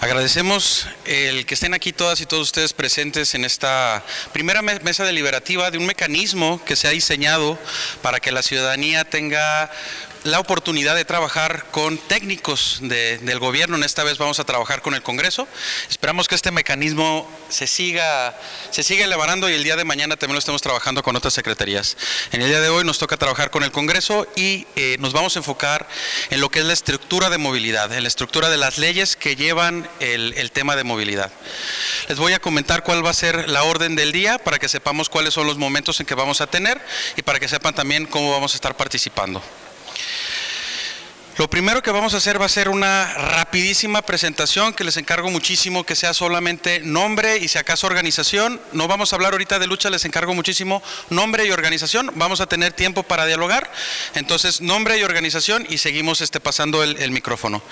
Agradecemos el que estén aquí todas y todos ustedes presentes en esta primera mesa deliberativa de un mecanismo que se ha diseñado para que la ciudadanía tenga la oportunidad de trabajar con técnicos del gobierno. En esta vez vamos a trabajar con el Congreso. Esperamos que este mecanismo se siga elaborando y el día de mañana también lo estemos trabajando con otras secretarías. En el día de hoy nos toca trabajar con el Congreso y nos vamos a enfocar en lo que es la estructura de movilidad, en la estructura de las leyes que llevan el tema de movilidad. Les voy a comentar cuál va a ser la orden del día para que sepamos cuáles son los momentos en que vamos a tener y para que sepan también cómo vamos a estar participando. Lo primero que vamos a hacer va a ser una rapidísima presentación que les encargo muchísimo que sea solamente nombre y si acaso organización. No vamos a hablar ahorita de lucha, les encargo muchísimo nombre y organización. Vamos a tener tiempo para dialogar. Entonces, nombre y organización y seguimos pasando el micrófono.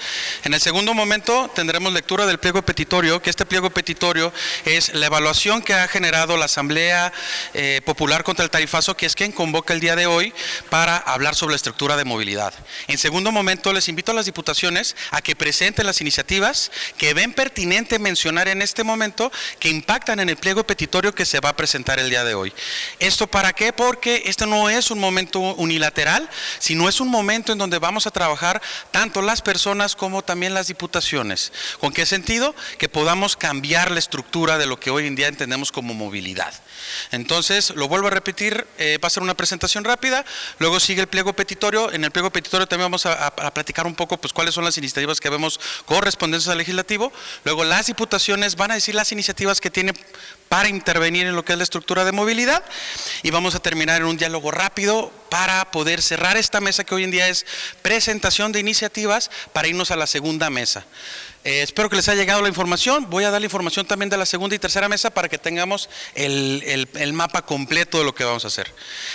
En el segundo momento tendremos lectura del pliego petitorio, que este pliego petitorio es la evaluación que ha generado la Asamblea Popular contra el Tarifazo, que es quien convoca el día de hoy para hablar sobre la estructura de movilidad. En segundo momento, les invito a las diputaciones a que presenten las iniciativas que ven pertinente mencionar en este momento que impactan en el pliego petitorio que se va a presentar el día de hoy. ¿Esto para qué? Porque este no es un momento unilateral, sino es un momento en donde vamos a trabajar tanto las personas como también las diputaciones. ¿Con qué sentido? Que podamos cambiar la estructura de lo que hoy en día entendemos como movilidad. Entonces, lo vuelvo a repetir, va a ser una presentación rápida, luego sigue el pliego petitorio. En el pliego petitorio también vamos a platicar un poco pues cuáles son las iniciativas que vemos correspondientes al legislativo. Luego las diputaciones van a decir las iniciativas que tienen para intervenir en lo que es la estructura de movilidad y vamos a terminar en un diálogo rápido para poder cerrar esta mesa que hoy en día es presentación de iniciativas para irnos a la segunda mesa. Espero que les haya llegado la información. Voy a dar la información también de la segunda y tercera mesa para que tengamos el mapa completo de lo que vamos a hacer.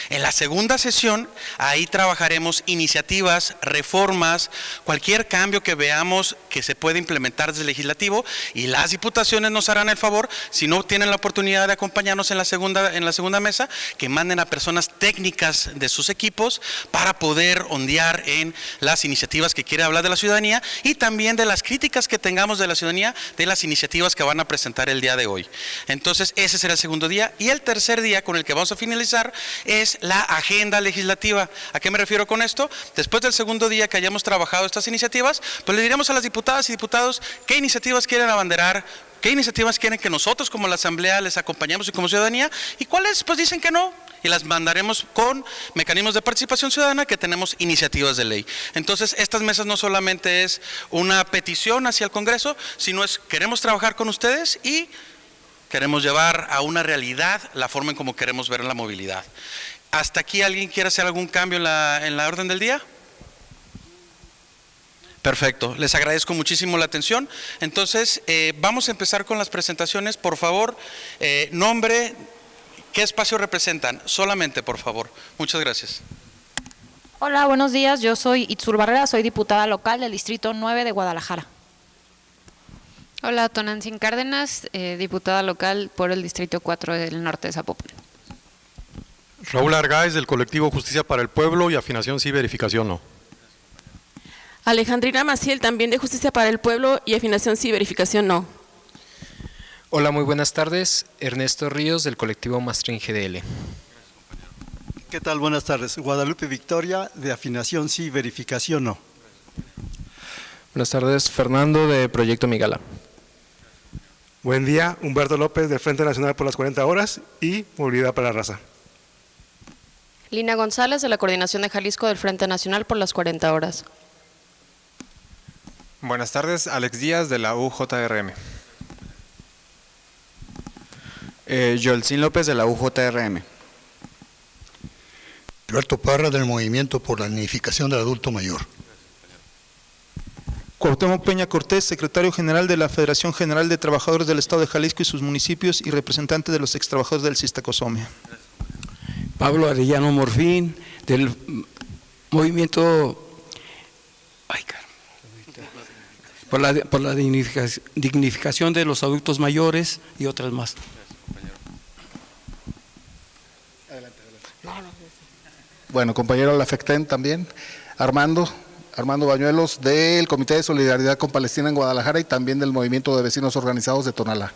En la segunda sesión, ahí trabajaremos iniciativas, reformas, cualquier cambio que veamos que se puede implementar desde el legislativo y las diputaciones nos harán el favor, si no tienen la oportunidad de acompañarnos en la segunda mesa, que manden a personas técnicas de sus equipos para poder ondear en las iniciativas que quiere hablar de la ciudadanía y también de las críticas que tengamos de la ciudadanía de las iniciativas que van a presentar el día de hoy. Entonces, ese será el segundo día. Y el tercer día con el que vamos a finalizar es la agenda legislativa. ¿A qué me refiero con esto? Después del segundo día que hayamos trabajado estas iniciativas, pues le diremos a las diputadas y diputados qué iniciativas quieren abanderar, qué iniciativas quieren que nosotros como la Asamblea les acompañemos y como ciudadanía, y cuáles pues dicen que no, y las mandaremos con mecanismos de participación ciudadana que tenemos iniciativas de ley. Entonces, estas mesas no solamente es una petición hacia el Congreso, sino es queremos trabajar con ustedes y queremos llevar a una realidad la forma en cómo queremos ver la movilidad. ¿Hasta aquí alguien quiere hacer algún cambio en la orden del día? Perfecto, les agradezco muchísimo la atención. Entonces, vamos a empezar con las presentaciones. Por favor, nombre, ¿qué espacio representan? Solamente, por favor. Muchas gracias. Hola, buenos días. Yo soy Itzur Barrera, soy diputada local del Distrito 9 de Guadalajara. Hola, Tonantzin Cárdenas, diputada local por el Distrito 4 del Norte de Zapopan. Raúl Argáez, del colectivo Justicia para el Pueblo y Afinación Sí, Verificación No. Alejandrina Maciel, también de Justicia para el Pueblo y Afinación Sí, Verificación No. Hola, muy buenas tardes. Ernesto Ríos, del colectivo Mastrin GDL. ¿Qué tal? Buenas tardes. Guadalupe Victoria, de Afinación Sí, Verificación No. Buenas tardes. Fernando, de Proyecto Migala. Buen día. Humberto López, del Frente Nacional por las 40 Horas y Movilidad para la Raza. Lina González, de la Coordinación de Jalisco del Frente Nacional por las 40 Horas. Buenas tardes, Alex Díaz de la UJRM. Yolcín López de la UJRM. Alberto Parra del Movimiento por la Dignificación del Adulto Mayor. Cuauhtémoc Peña Cortés, secretario general de la Federación General de Trabajadores del Estado de Jalisco y sus municipios y representante de los extrabajadores del Sistacosomia. Pablo Arellano Morfín, del Movimiento por la dignificación de los adultos mayores y otras más. Bueno, compañero Lafecten también. Armando, Armando Bañuelos, del Comité de Solidaridad con Palestina en Guadalajara y también del Movimiento de Vecinos Organizados de Tonalá.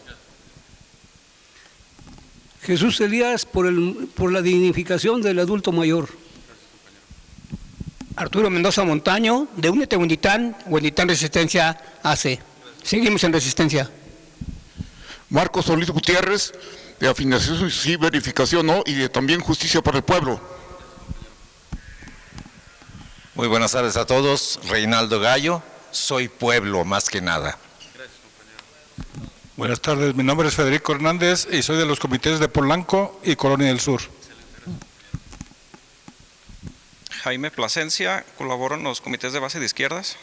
Jesús Elías, por la dignificación del adulto mayor. Arturo Mendoza Montaño, de Únete Huenditán, Huenditán Resistencia AC. Seguimos en resistencia. Marcos Solís Gutiérrez, de Afinación Sí, Verificación No, y de también Justicia para el Pueblo. Muy buenas tardes a todos. Reinaldo Gallo, soy pueblo más que nada. Buenas tardes, mi nombre es Federico Hernández y soy de los comités de Polanco y Colonia del Sur. Jaime Plasencia, colaboro en los comités de base de izquierdas.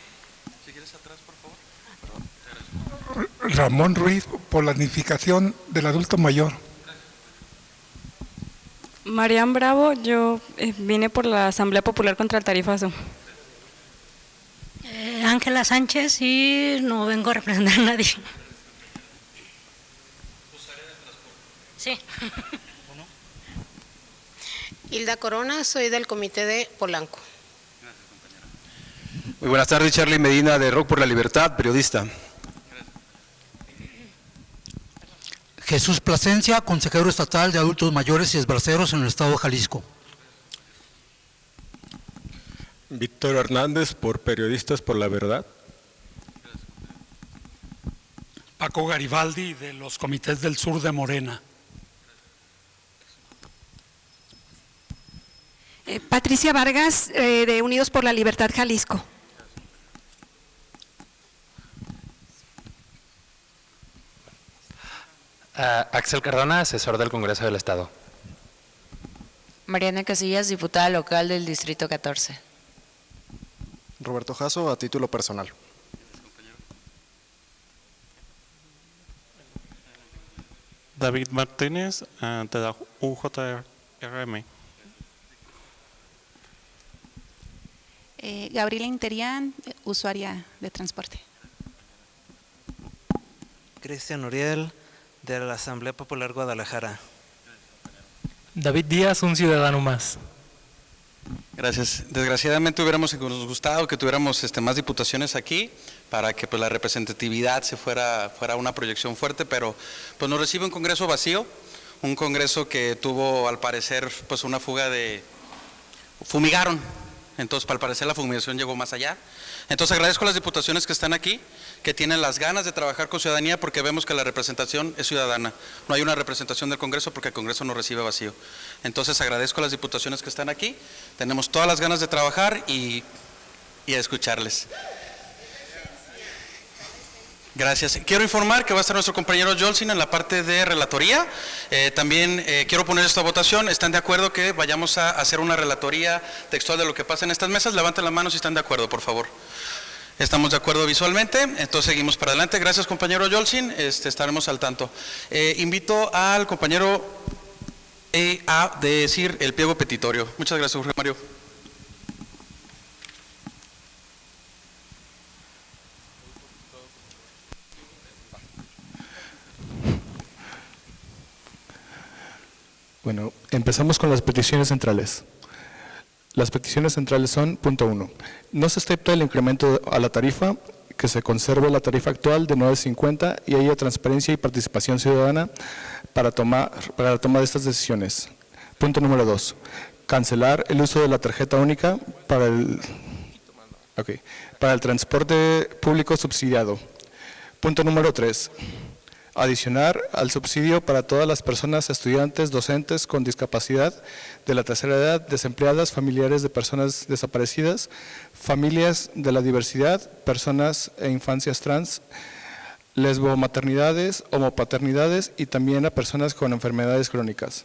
Ramón Ruiz, por la dignificación del adulto mayor. Marian Bravo, yo vine por la Asamblea Popular contra el Tarifazo. Ángela Sánchez y no vengo a representar a nadie. Sí. Hilda Corona, soy del comité de Polanco. Muy buenas tardes, Charlie Medina de Rock por la Libertad, periodista. Jesús Plasencia, consejero estatal de adultos mayores y esbraceros en el estado de Jalisco. Víctor Hernández, por Periodistas por la Verdad. Paco Garibaldi, de los comités del sur de Morena. Patricia Vargas, de Unidos por la Libertad Jalisco. Axel Cardona, asesor del Congreso del Estado. Mariana Casillas, diputada local del Distrito 14. Roberto Jasso, a título personal. David Martínez, de la UJRM. Gabriela Interián, usuaria de transporte. Cristian Uriel, de la Asamblea Popular Guadalajara. David Díaz, un ciudadano más. Gracias. Desgraciadamente nos gustado que tuviéramos más diputaciones aquí para que pues la representatividad se fuera una proyección fuerte, pero pues nos recibe un congreso vacío, un congreso que tuvo al parecer pues una fuga de fumigaron. Entonces, al parecer la fumigación llegó más allá. Entonces, agradezco a las diputaciones que están aquí, que tienen las ganas de trabajar con ciudadanía, porque vemos que la representación es ciudadana. No hay una representación del Congreso porque el Congreso nos recibe vacío. Entonces, agradezco a las diputaciones que están aquí. Tenemos todas las ganas de trabajar y a escucharles. Gracias. Quiero informar que va a estar nuestro compañero Jolsin en la parte de relatoría. También quiero poner esto a votación. ¿Están de acuerdo que vayamos a hacer una relatoría textual de lo que pasa en estas mesas? Levanten la mano si están de acuerdo, por favor. Estamos de acuerdo visualmente, entonces seguimos para adelante. Gracias, compañero Jolsin, estaremos al tanto. Invito al compañero a decir el pliego petitorio. Muchas gracias, Jorge Mario. Bueno, empezamos con las peticiones centrales. Las peticiones centrales son, punto 1, no se acepta el incremento a la tarifa, que se conserve la tarifa actual de 9.50 y haya transparencia y participación ciudadana para la toma de estas decisiones. Punto número 2, cancelar el uso de la tarjeta única para el transporte público subsidiado. Punto número 3, adicionar al subsidio para todas las personas, estudiantes, docentes con discapacidad de la tercera edad, desempleadas, familiares de personas desaparecidas, familias de la diversidad, personas e infancias trans, lesbomaternidades, homopaternidades y también a personas con enfermedades crónicas.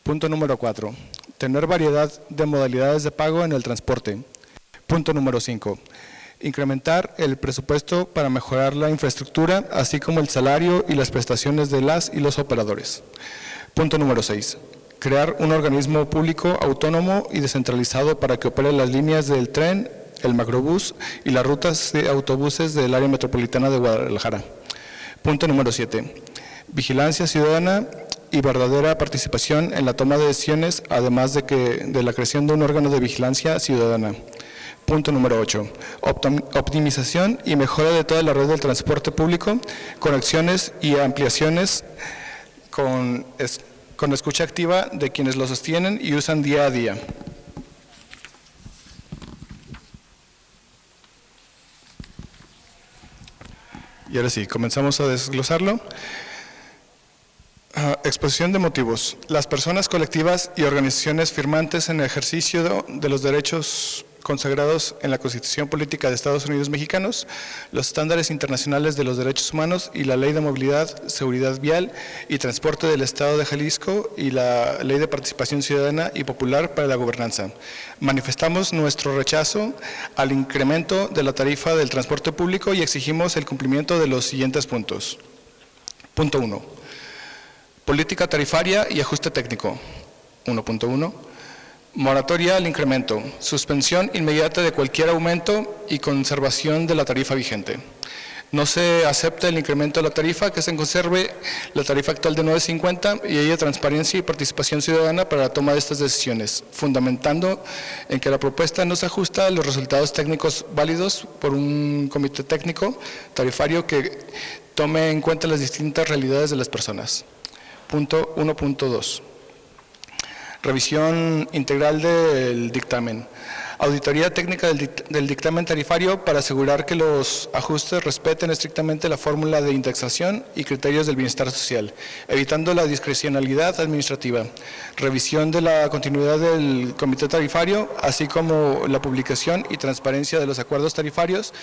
Punto número 4, tener variedad de modalidades de pago en el transporte. Punto número 5, incrementar el presupuesto para mejorar la infraestructura, así como el salario y las prestaciones de las y los operadores. Punto número 6. Crear un organismo público autónomo y descentralizado para que opere las líneas del tren, el macrobús y las rutas de autobuses del área metropolitana de Guadalajara. Punto número 7. Vigilancia ciudadana y verdadera participación en la toma de decisiones, además de la creación de un órgano de vigilancia ciudadana. Punto número 8. Optimización y mejora de toda la red del transporte público, conexiones y ampliaciones con escucha activa de quienes lo sostienen y usan día a día. Y ahora sí, comenzamos a desglosarlo. Exposición de motivos. Las personas colectivas y organizaciones firmantes en el ejercicio de los derechos consagrados en la Constitución Política de Estados Unidos Mexicanos, los estándares internacionales de los derechos humanos y la Ley de Movilidad, Seguridad Vial y Transporte del Estado de Jalisco y la Ley de Participación Ciudadana y Popular para la Gobernanza. Manifestamos nuestro rechazo al incremento de la tarifa del transporte público y exigimos el cumplimiento de los siguientes puntos. Punto 1. Política tarifaria y ajuste técnico. 1.1. Moratoria al incremento, suspensión inmediata de cualquier aumento y conservación de la tarifa vigente. No se acepta el incremento de la tarifa, que se conserve la tarifa actual de 9.50 y haya transparencia y participación ciudadana para la toma de estas decisiones, fundamentando en que la propuesta no se ajusta a los resultados técnicos válidos por un comité técnico tarifario que tome en cuenta las distintas realidades de las personas. Punto 1.2. Revisión integral del dictamen. Auditoría técnica del dictamen tarifario para asegurar que los ajustes respeten estrictamente la fórmula de indexación y criterios del bienestar social, evitando la discrecionalidad administrativa. Revisión de la continuidad del comité tarifario, así como la publicación y transparencia de los acuerdos tarifarios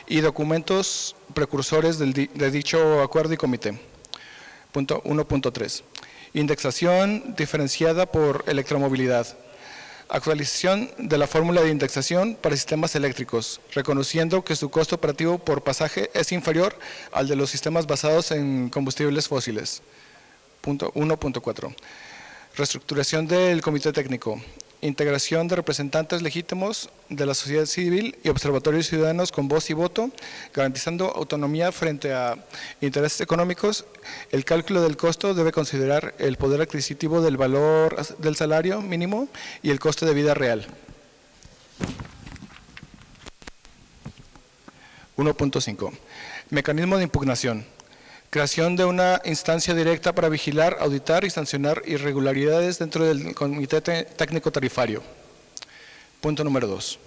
y documentos precursores de dicho acuerdo y comité. Punto 1.3. Indexación diferenciada por electromovilidad. Actualización de la fórmula de indexación para sistemas eléctricos, reconociendo que su costo operativo por pasaje es inferior al de los sistemas basados en combustibles fósiles. Punto 1.4. Reestructuración del comité técnico. Integración de representantes legítimos de la sociedad civil y observatorios ciudadanos con voz y voto, garantizando autonomía frente a intereses económicos. El cálculo del costo debe considerar el poder adquisitivo del valor del salario mínimo y el coste de vida real. 1.5. Mecanismo de impugnación. Creación de una instancia directa para vigilar, auditar y sancionar irregularidades dentro del comité técnico tarifario. Punto número 2.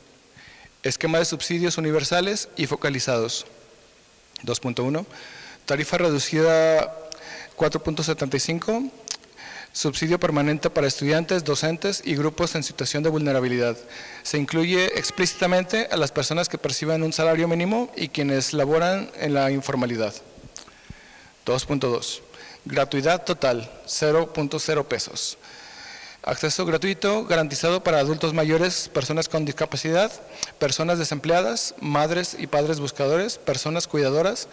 Esquema de subsidios universales y focalizados. 2.1. Tarifa reducida 4.75. Subsidio permanente para estudiantes, docentes y grupos en situación de vulnerabilidad. Se incluye explícitamente a las personas que perciban un salario mínimo y quienes laboran en la informalidad. 2.2. Gratuidad total, 0.0 pesos. Acceso gratuito garantizado para adultos mayores, personas con discapacidad, personas desempleadas, madres y padres buscadores, personas cuidadoras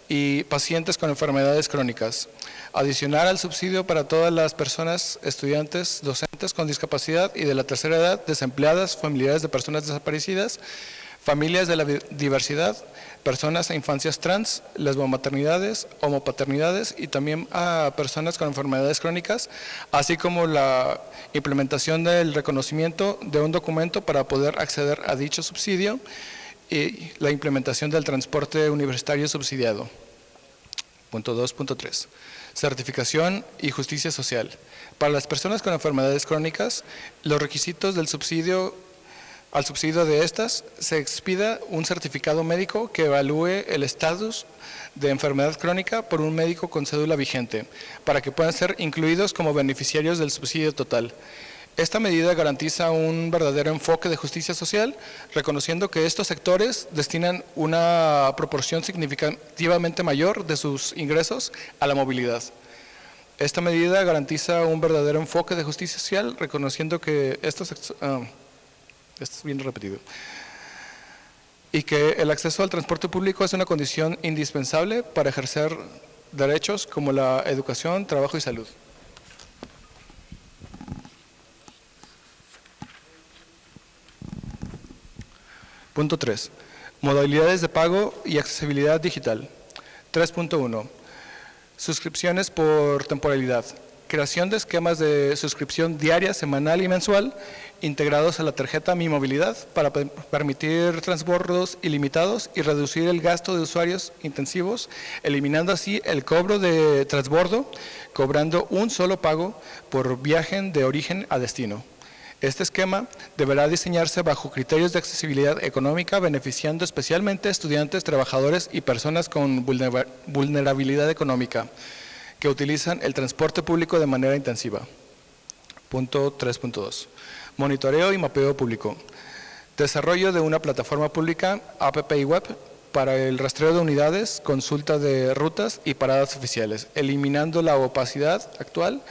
y pacientes con enfermedades crónicas. Adicionar al subsidio para todas las personas, estudiantes, docentes con discapacidad y de la tercera edad, desempleadas, familiares de personas desaparecidas, familias de la diversidad, personas e infancias trans, lesbomaternidades, homopaternidades y también a personas con enfermedades crónicas, así como la implementación del reconocimiento de un documento para poder acceder a dicho subsidio y la implementación del transporte universitario subsidiado. Punto 2.3. Certificación y justicia social. Para las personas con enfermedades crónicas, los requisitos del subsidio al subsidio de estas se expida un certificado médico que evalúe el estatus de enfermedad crónica por un médico con cédula vigente, para que puedan ser incluidos como beneficiarios del subsidio total. Esta medida garantiza un verdadero enfoque de justicia social, reconociendo que estos sectores destinan una proporción significativamente mayor de sus ingresos a la movilidad. Esta medida garantiza un verdadero enfoque de justicia social, reconociendo que estos esto es bien repetido, y que el acceso al transporte público es una condición indispensable para ejercer derechos como la educación, trabajo y salud. Punto 3. Modalidades de pago y accesibilidad digital. 3.1. Suscripciones por temporalidad. creación de esquemas de suscripción diaria, semanal y mensual integrados a la tarjeta Mi Movilidad para permitir transbordos ilimitados y reducir el gasto de usuarios intensivos, eliminando así el cobro de transbordo, cobrando un solo pago por viaje de origen a destino. Este esquema deberá diseñarse bajo criterios de accesibilidad económica, beneficiando especialmente a estudiantes, trabajadores y personas con vulnerabilidad económica que utilizan el transporte público de manera intensiva. Punto 3.2. Monitoreo y mapeo público. Desarrollo de una plataforma pública, app y web, para el rastreo de unidades, consulta de rutas y paradas oficiales, eliminando la opacidad actual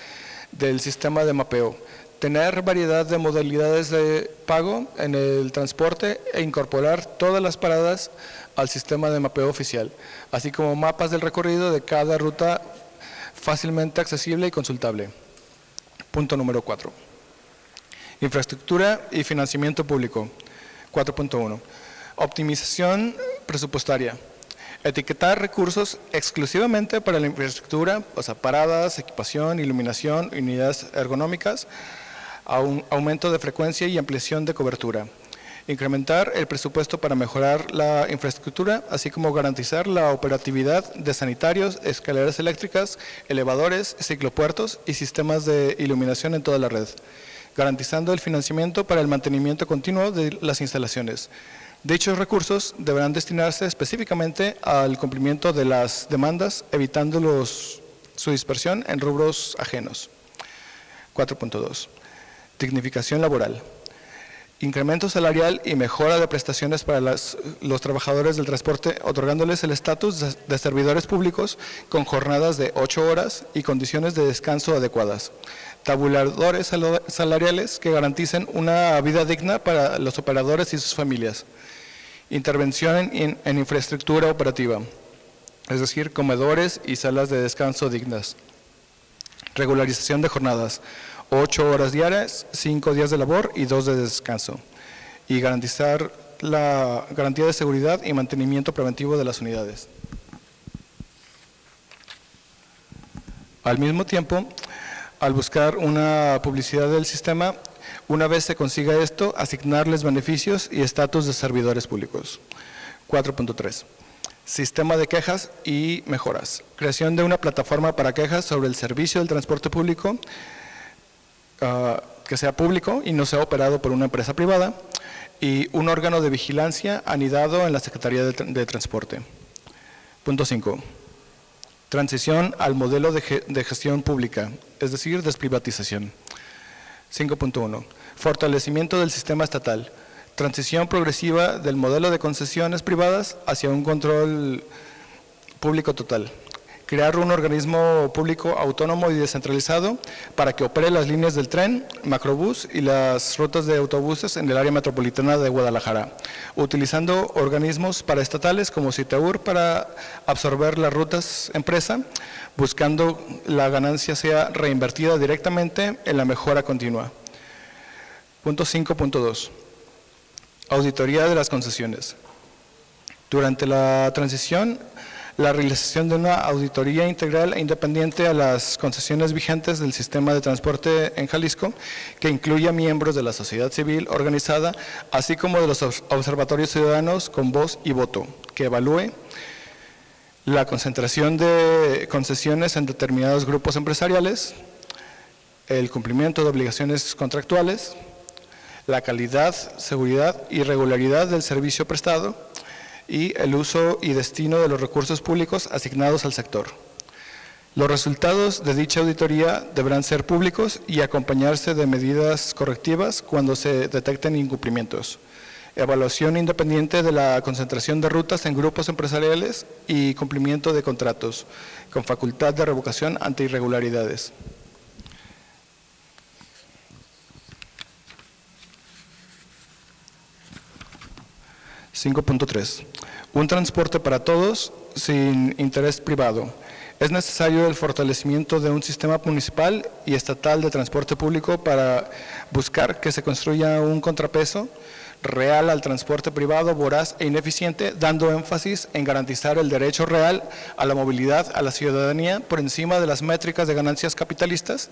del sistema de mapeo. Tener variedad de modalidades de pago en el transporte e incorporar todas las paradas al sistema de mapeo oficial, así como mapas del recorrido de cada ruta fácilmente accesible y consultable. Punto número 4. Infraestructura y financiamiento público. 4.1. Optimización presupuestaria. Etiquetar recursos exclusivamente para la infraestructura, o sea, paradas, equipación, iluminación, unidades ergonómicas, aumento de frecuencia y ampliación de cobertura. Incrementar el presupuesto para mejorar la infraestructura, así como garantizar la operatividad de sanitarios, escaleras eléctricas, elevadores, ciclopuertos y sistemas de iluminación en toda la red, garantizando el financiamiento para el mantenimiento continuo de las instalaciones. Dichos recursos deberán destinarse específicamente al cumplimiento de las demandas, evitando su dispersión en rubros ajenos. 4.2. Dignificación laboral. Incremento salarial y mejora de prestaciones para los trabajadores del transporte, otorgándoles el estatus de servidores públicos con jornadas de 8 horas y condiciones de descanso adecuadas. Tabuladores salariales que garanticen una vida digna para los operadores y sus familias. Intervención en infraestructura operativa, es decir, comedores y salas de descanso dignas. Regularización de jornadas. 8 horas diarias, 5 días de labor y 2 de descanso. Y garantizar la garantía de seguridad y mantenimiento preventivo de las unidades. Al mismo tiempo, al buscar una publicidad del sistema, una vez se consiga esto, asignarles beneficios y estatus de servidores públicos. 4.3. Sistema de quejas y mejoras. Creación de una plataforma para quejas sobre el servicio del transporte público, que sea público y no sea operado por una empresa privada, y un órgano de vigilancia anidado en la Secretaría de Transporte. Punto 5. Transición al modelo de gestión pública, es decir, desprivatización. 5.1. Fortalecimiento del sistema estatal. Transición progresiva del modelo de concesiones privadas hacia un control público total. Crear un organismo público autónomo y descentralizado para que opere las líneas del tren, macrobús y las rutas de autobuses en el área metropolitana de Guadalajara, utilizando organismos paraestatales como CITEUR para absorber las rutas empresa, buscando la ganancia sea reinvertida directamente en la mejora continua. Punto 5.2. Auditoría de las concesiones. Durante la transición, la realización de una auditoría integral e independiente a las concesiones vigentes del sistema de transporte en Jalisco, que incluya miembros de la sociedad civil organizada, así como de los observatorios ciudadanos con voz y voto, que evalúe la concentración de concesiones en determinados grupos empresariales, el cumplimiento de obligaciones contractuales, la calidad, seguridad y regularidad del servicio prestado, y el uso y destino de los recursos públicos asignados al sector. Los resultados de dicha auditoría deberán ser públicos y acompañarse de medidas correctivas cuando se detecten incumplimientos. Evaluación independiente de la concentración de rutas en grupos empresariales y cumplimiento de contratos, con facultad de revocación ante irregularidades. .3. Un transporte para todos sin interés privado. Es necesario el fortalecimiento de un sistema municipal y estatal de transporte público para buscar que se construya un contrapeso real al transporte privado voraz e ineficiente, dando énfasis en garantizar el derecho real a la movilidad a la ciudadanía por encima de las métricas de ganancias capitalistas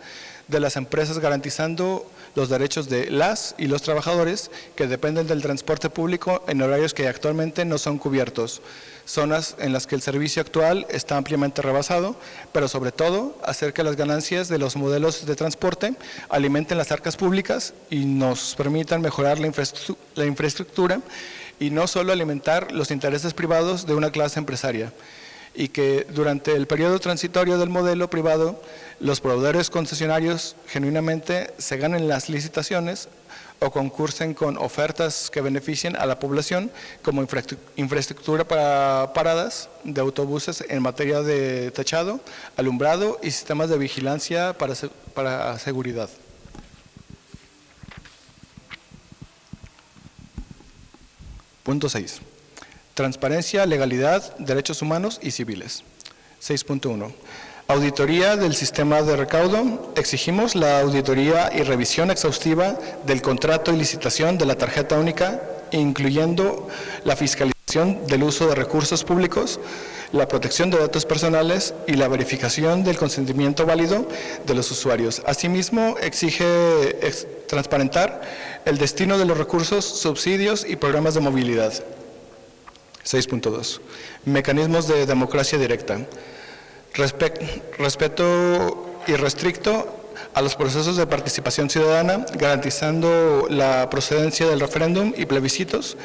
de las empresas, garantizando los derechos de las y los trabajadores que dependen del transporte público en horarios que actualmente no son cubiertos, zonas en las que el servicio actual está ampliamente rebasado, pero sobre todo hacer que las ganancias de los modelos de transporte alimenten las arcas públicas y nos permitan mejorar la infraestructura y no solo alimentar los intereses privados de una clase empresaria, y que durante el periodo transitorio del modelo privado los proveedores concesionarios genuinamente se ganen las licitaciones o concursen con ofertas que beneficien a la población, como infraestructura para paradas de autobuses en materia de techado, alumbrado y sistemas de vigilancia para seguridad. Punto 6. Transparencia, legalidad, derechos humanos y civiles. 6.1. Auditoría del sistema de recaudo. Exigimos la auditoría y revisión exhaustiva del contrato y licitación de la tarjeta única, incluyendo la fiscalización del uso de recursos públicos, la protección de datos personales y la verificación del consentimiento válido de los usuarios. Asimismo, exige transparentar el destino de los recursos, subsidios y programas de movilidad. 6.2. Mecanismos de democracia directa. Respeto irrestricto a los procesos de participación ciudadana, garantizando la procedencia del referéndum y plebiscitos,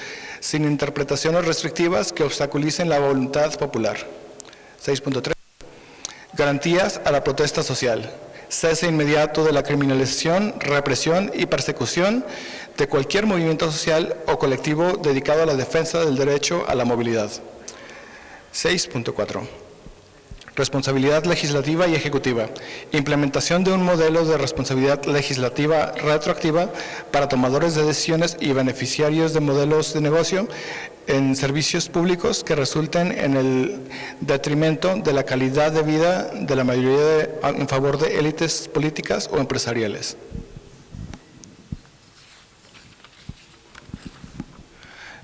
sin interpretaciones restrictivas que obstaculicen la voluntad popular. 6.3. Garantías a la protesta social. Cese inmediato de la criminalización, represión y persecución de cualquier movimiento social o colectivo dedicado a la defensa del derecho a la movilidad. 6.4. Responsabilidad legislativa y ejecutiva. Implementación de un modelo de responsabilidad legislativa retroactiva para tomadores de decisiones y beneficiarios de modelos de negocio en servicios públicos que resulten en el detrimento de la calidad de vida de la mayoría en favor de élites políticas o empresariales.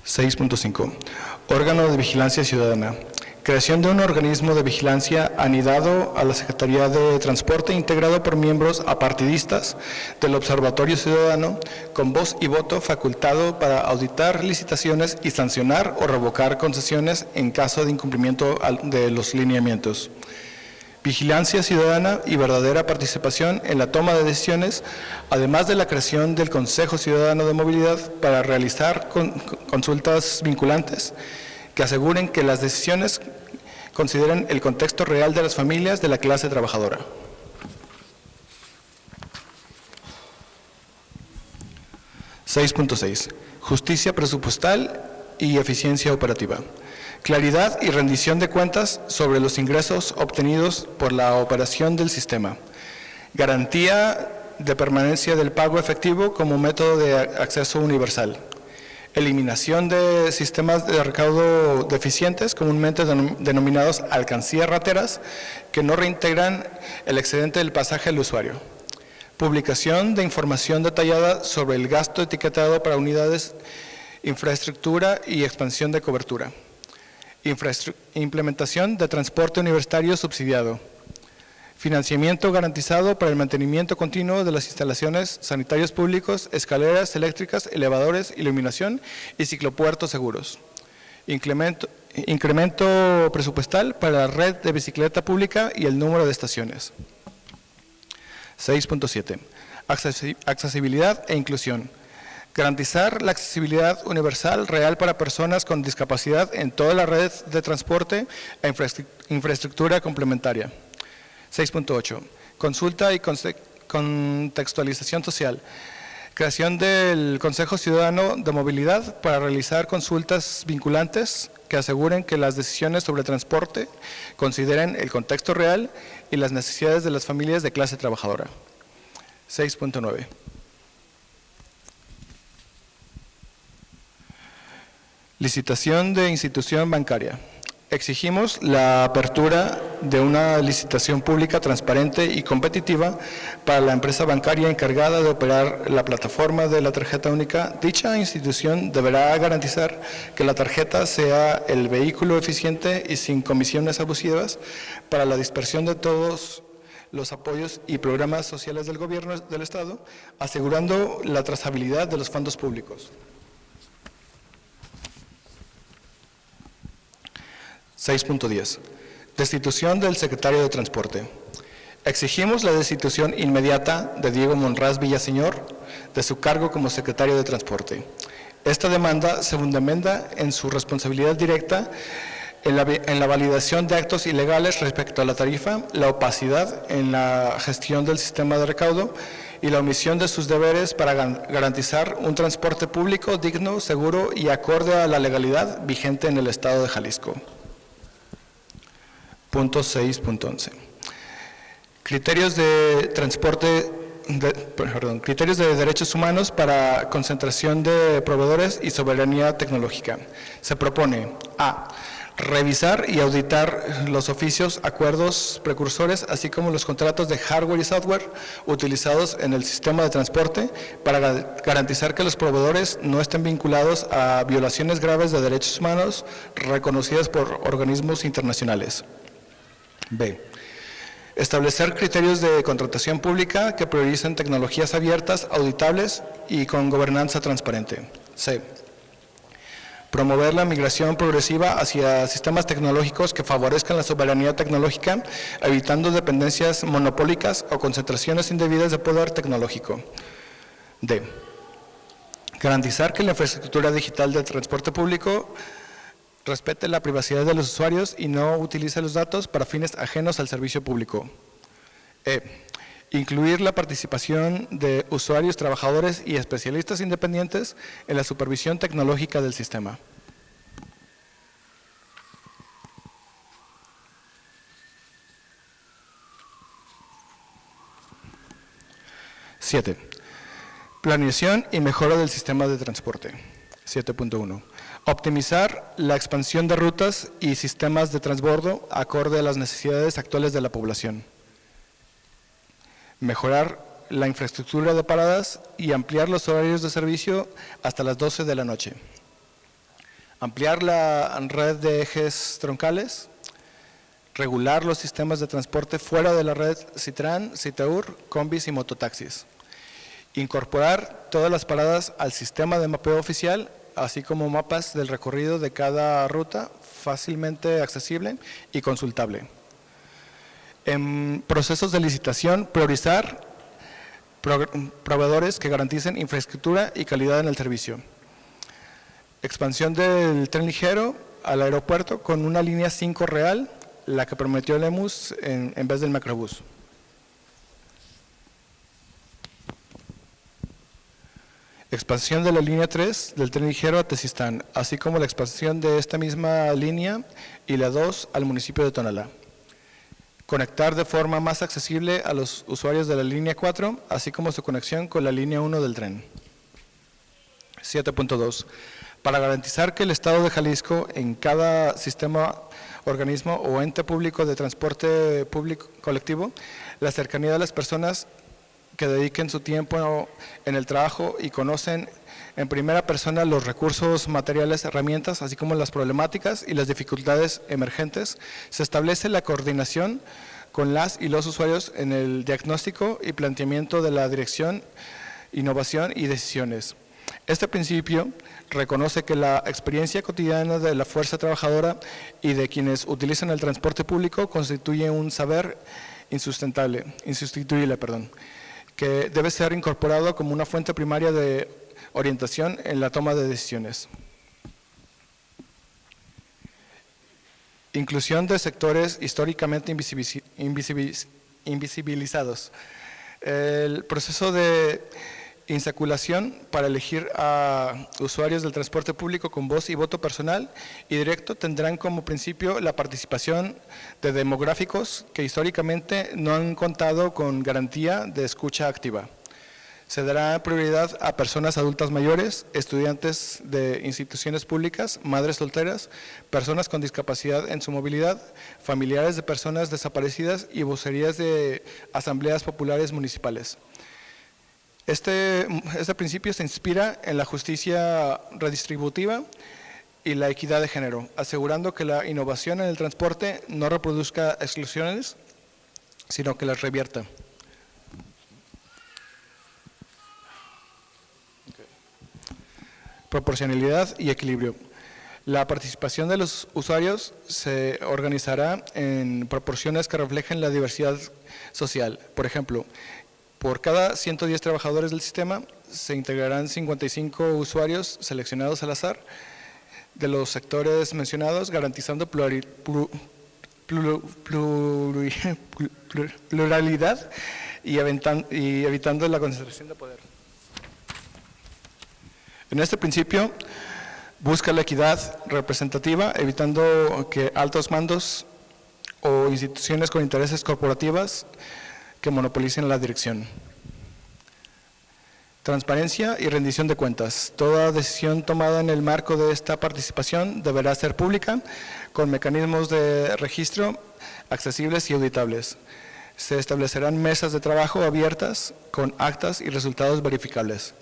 .5. Órgano de vigilancia ciudadana. Creación de un organismo de vigilancia anidado a la Secretaría de Transporte, integrado por miembros apartidistas del Observatorio Ciudadano, con voz y voto facultado para auditar licitaciones y sancionar o revocar concesiones en caso de incumplimiento de los lineamientos. Vigilancia ciudadana y verdadera participación en la toma de decisiones, además de la creación del Consejo Ciudadano de Movilidad para realizar consultas vinculantes que aseguren que las decisiones consideren el contexto real de las familias de la clase trabajadora. .6. Justicia presupuestal y eficiencia operativa. Claridad y rendición de cuentas sobre los ingresos obtenidos por la operación del sistema. Garantía de permanencia del pago efectivo como método de acceso universal. Eliminación de sistemas de recaudo deficientes, comúnmente denominados alcancías rateras, que no reintegran el excedente del pasaje al usuario. Publicación de información detallada sobre el gasto etiquetado para unidades, infraestructura y expansión de cobertura. Implementación de transporte universitario subsidiado. Financiamiento garantizado para el mantenimiento continuo de las instalaciones sanitarios públicos, escaleras eléctricas, elevadores, iluminación y ciclopuertos seguros. Incremento presupuestal para la red de bicicleta pública y el número de estaciones. 6.7. Accesibilidad e inclusión. Garantizar la accesibilidad universal real para personas con discapacidad en toda la red de transporte e infraestructura complementaria. 6.8. Consulta y contextualización social. Creación del Consejo Ciudadano de Movilidad para realizar consultas vinculantes que aseguren que las decisiones sobre transporte consideren el contexto real y las necesidades de las familias de clase trabajadora. 6.9. Licitación de institución bancaria. Exigimos la apertura de una licitación pública transparente y competitiva para la empresa bancaria encargada de operar la plataforma de la tarjeta única. Dicha institución deberá garantizar que la tarjeta sea el vehículo eficiente y sin comisiones abusivas para la dispersión de todos los apoyos y programas sociales del Gobierno del Estado, asegurando la trazabilidad de los fondos públicos. 6.10. Destitución del secretario de Transporte. Exigimos la destitución inmediata de Diego Monraz Villaseñor de su cargo como secretario de Transporte. Esta demanda se fundamenta en su responsabilidad directa en la validación de actos ilegales respecto a la tarifa, la opacidad en la gestión del sistema de recaudo y la omisión de sus deberes para garantizar un transporte público digno, seguro y acorde a la legalidad vigente en el Estado de Jalisco. Punto 6.11. Criterios de transporte, criterios de derechos humanos para concentración de proveedores y soberanía tecnológica. Se propone a. Revisar y auditar los oficios, acuerdos precursores, así como los contratos de hardware y software utilizados en el sistema de transporte para garantizar que los proveedores no estén vinculados a violaciones graves de derechos humanos reconocidas por organismos internacionales. B. Establecer criterios de contratación pública que prioricen tecnologías abiertas, auditables y con gobernanza transparente. C. Promover la migración progresiva hacia sistemas tecnológicos que favorezcan la soberanía tecnológica, evitando dependencias monopólicas o concentraciones indebidas de poder tecnológico. D. Garantizar que la infraestructura digital del transporte público respete la privacidad de los usuarios y no utilice los datos para fines ajenos al servicio público. E. Incluir la participación de usuarios, trabajadores y especialistas independientes en la supervisión tecnológica del sistema. Siete. Planeación y mejora del sistema de transporte. 7.1. Optimizar la expansión de rutas y sistemas de transbordo acorde a las necesidades actuales de la población. Mejorar la infraestructura de paradas y ampliar los horarios de servicio hasta las 12 de la noche. Ampliar la red de ejes troncales. Regular los sistemas de transporte fuera de la red Citran, Citaur, combis y mototaxis. Incorporar todas las paradas al sistema de mapeo oficial, así como mapas del recorrido de cada ruta fácilmente accesible y consultable. En procesos de licitación, priorizar proveedores que garanticen infraestructura y calidad en el servicio. Expansión del tren ligero al aeropuerto con una línea 5 real, la que prometió el EMUS en vez del Macrobús. Expansión de la línea 3 del tren ligero a Tezistán, así como la expansión de esta misma línea y la 2 al municipio de Tonalá. Conectar de forma más accesible a los usuarios de la línea 4, así como su conexión con la línea 1 del tren. 7.2. Para garantizar que el Estado de Jalisco en cada sistema, organismo o ente público de transporte público colectivo, la cercanía de las personas que dediquen su tiempo en el trabajo y conocen en primera persona los recursos materiales, herramientas, así como las problemáticas y las dificultades emergentes, se establece la coordinación con las y los usuarios en el diagnóstico y planteamiento de la dirección, innovación y decisiones. Este principio reconoce que la experiencia cotidiana de la fuerza trabajadora y de quienes utilizan el transporte público constituye un saber insustituible, que debe ser incorporado como una fuente primaria de orientación en la toma de decisiones. Inclusión de sectores históricamente invisibilizados. El proceso de insaculación para elegir a usuarios del transporte público con voz y voto personal y directo tendrán como principio la participación de demográficos que históricamente no han contado con garantía de escucha activa. Se dará prioridad a personas adultas mayores, estudiantes de instituciones públicas, madres solteras, personas con discapacidad en su movilidad, familiares de personas desaparecidas y vocerías de asambleas populares municipales. Este principio se inspira en la justicia redistributiva y la equidad de género, asegurando que la innovación en el transporte no reproduzca exclusiones, sino que las revierta. Proporcionalidad y equilibrio. La participación de los usuarios se organizará en proporciones que reflejen la diversidad social. Por ejemplo, por cada 110 trabajadores del sistema se integrarán 55 usuarios seleccionados al azar de los sectores mencionados, garantizando pluralidad y evitando la concentración de poder. En este principio busca la equidad representativa, evitando que altos mandos o instituciones con intereses corporativas que monopolicen la dirección. Transparencia y rendición de cuentas. Toda decisión tomada en el marco de esta participación deberá ser pública, con mecanismos de registro accesibles y auditables. Se establecerán mesas de trabajo abiertas con actas y resultados verificables,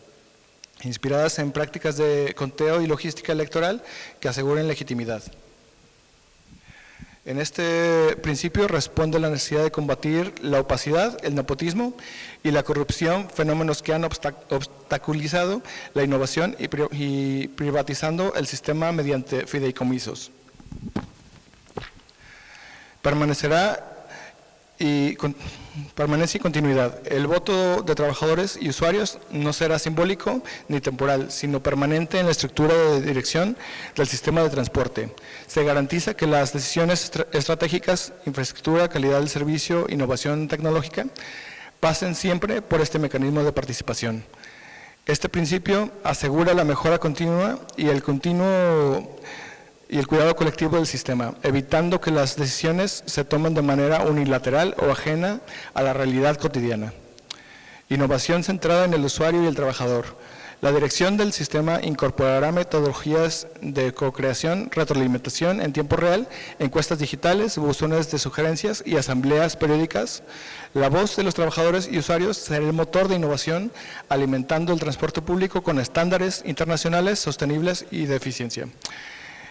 inspiradas en prácticas de conteo y logística electoral que aseguren legitimidad. En este principio responde la necesidad de combatir la opacidad, el nepotismo y la corrupción, fenómenos que han obstaculizado la innovación y privatizando el sistema mediante fideicomisos. Permanencia y continuidad. El voto de trabajadores y usuarios no será simbólico ni temporal, sino permanente en la estructura de dirección del sistema de transporte. Se garantiza que las decisiones estratégicas, infraestructura, calidad del servicio, innovación tecnológica, pasen siempre por este mecanismo de participación. Este principio asegura la mejora continua y el cuidado colectivo del sistema, evitando que las decisiones se tomen de manera unilateral o ajena a la realidad cotidiana. Innovación centrada en el usuario y el trabajador. La dirección del sistema incorporará metodologías de co-creación, retroalimentación en tiempo real, encuestas digitales, buzones de sugerencias y asambleas periódicas. La voz de los trabajadores y usuarios será el motor de innovación, alimentando el transporte público con estándares internacionales sostenibles y de eficiencia.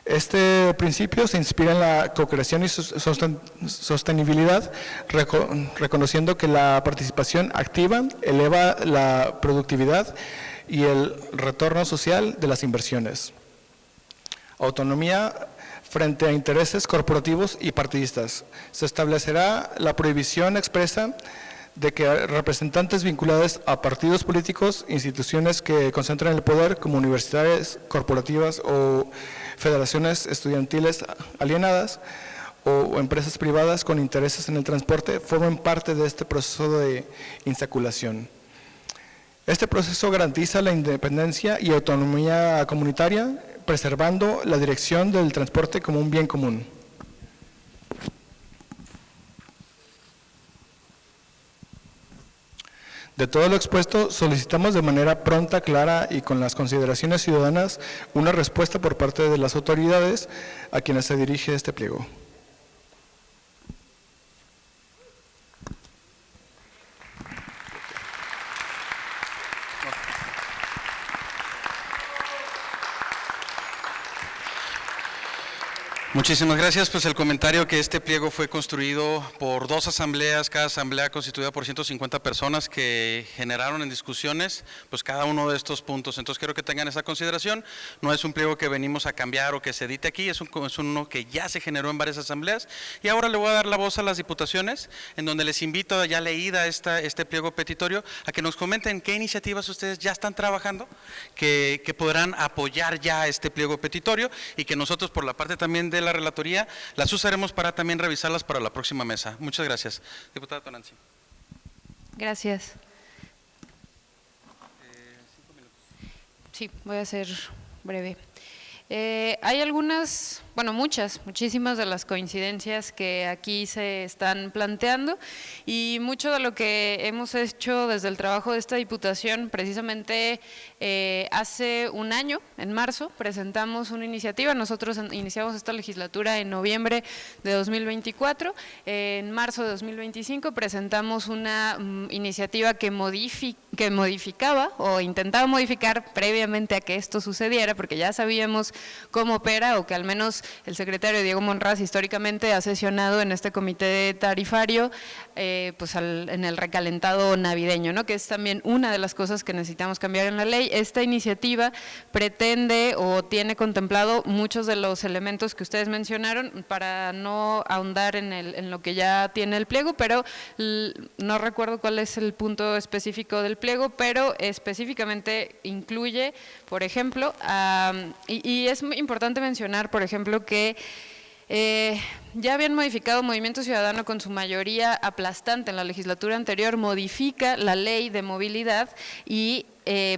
Este principio se inspira en la co-creación y sostenibilidad, reconociendo que la participación activa eleva la productividad y el retorno social de las inversiones. Autonomía frente a intereses corporativos y partidistas. Se establecerá la prohibición expresa de que representantes vinculados a partidos políticos, instituciones que concentran el poder como universidades, corporativas o federaciones estudiantiles alienadas o empresas privadas con intereses en el transporte formen parte de este proceso de insaculación. Este proceso garantiza la independencia y autonomía comunitaria, preservando la dirección del transporte como un bien común. De todo lo expuesto, solicitamos de manera pronta, clara y con las consideraciones ciudadanas una respuesta por parte de las autoridades a quienes se dirige este pliego. Muchísimas gracias. Pues el comentario que este pliego fue construido por 2 asambleas, cada asamblea constituida por 150 personas que generaron en discusiones pues cada uno de estos puntos. Entonces quiero que tengan esa consideración. No es un pliego que venimos a cambiar o que se edite aquí, es uno que ya se generó en varias asambleas. Y ahora le voy a dar la voz a las diputaciones, en donde les invito, ya leída este pliego petitorio, a que nos comenten qué iniciativas ustedes ya están trabajando, que podrán apoyar ya este pliego petitorio y que nosotros por la parte también de la relatoría las usaremos para también revisarlas para la próxima mesa. Muchas gracias. Diputada Tonantzin. Gracias. Sí, voy a ser breve. Hay algunas, bueno, muchísimas de las coincidencias que aquí se están planteando y mucho de lo que hemos hecho desde el trabajo de esta Diputación, precisamente hace un año, en marzo, presentamos una iniciativa. Nosotros iniciamos esta legislatura en noviembre de 2024, en marzo de 2025 presentamos una iniciativa que modificaba o intentaba modificar previamente a que esto sucediera, porque ya sabíamos cómo opera, o que al menos el secretario Diego Monraz históricamente ha sesionado en este comité tarifario pues en el recalentado navideño, ¿no? Que es también una de las cosas que necesitamos cambiar en la ley. Esta iniciativa pretende o tiene contemplado muchos de los elementos que ustedes mencionaron, para no ahondar en lo que ya tiene el pliego, pero no recuerdo cuál es el punto específico del pliego, pero específicamente incluye, por ejemplo, y es muy importante mencionar, por ejemplo, que ya habían modificado Movimiento Ciudadano con su mayoría aplastante en la legislatura anterior, modifica la ley de movilidad y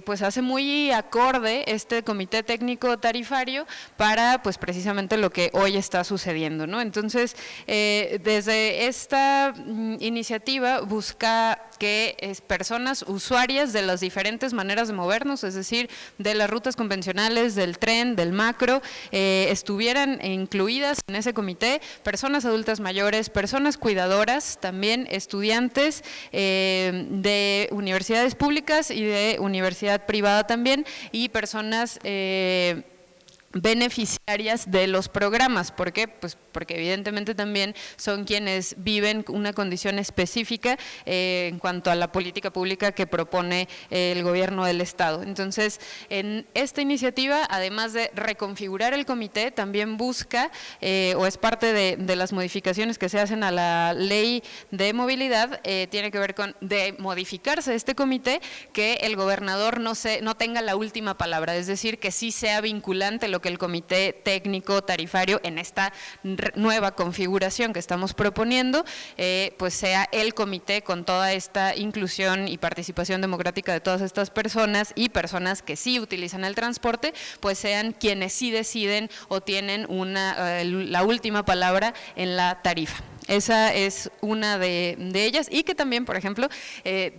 pues hace muy acorde este comité técnico tarifario para pues precisamente lo que hoy está sucediendo, ¿no? Entonces, desde esta iniciativa busca que personas usuarias de las diferentes maneras de movernos, es decir, de las rutas convencionales, del tren, del macro, estuvieran incluidas en ese comité, personas adultas mayores, personas cuidadoras, también estudiantes de universidades públicas y de universidad privada también, y personas beneficiarias de los programas. ¿Por qué? Pues porque evidentemente también son quienes viven una condición específica en cuanto a la política pública que propone el gobierno del Estado. Entonces, en esta iniciativa, además de reconfigurar el comité, también busca, o es parte de las modificaciones que se hacen a la ley de movilidad, tiene que ver con de modificarse este comité, que el gobernador no tenga la última palabra, es decir, que sí sea vinculante lo que el comité técnico tarifario en esta nueva configuración que estamos proponiendo, pues sea el comité con toda esta inclusión y participación democrática de todas estas personas, y personas que sí utilizan el transporte, pues sean quienes sí deciden o tienen la última palabra en la tarifa. Esa es una de ellas, y que también, por ejemplo,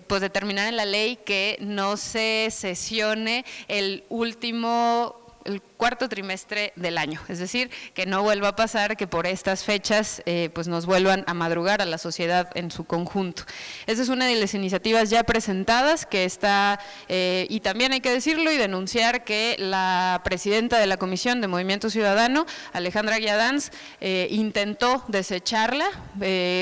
pues determinar en la ley que no se sesione el cuarto trimestre del año, es decir, que no vuelva a pasar que por estas fechas pues nos vuelvan a madrugar a la sociedad en su conjunto. Esa es una de las iniciativas ya presentadas que está, y también hay que decirlo y denunciar que la presidenta de la Comisión de Movimiento Ciudadano, Alejandra Guiadans, intentó desecharla,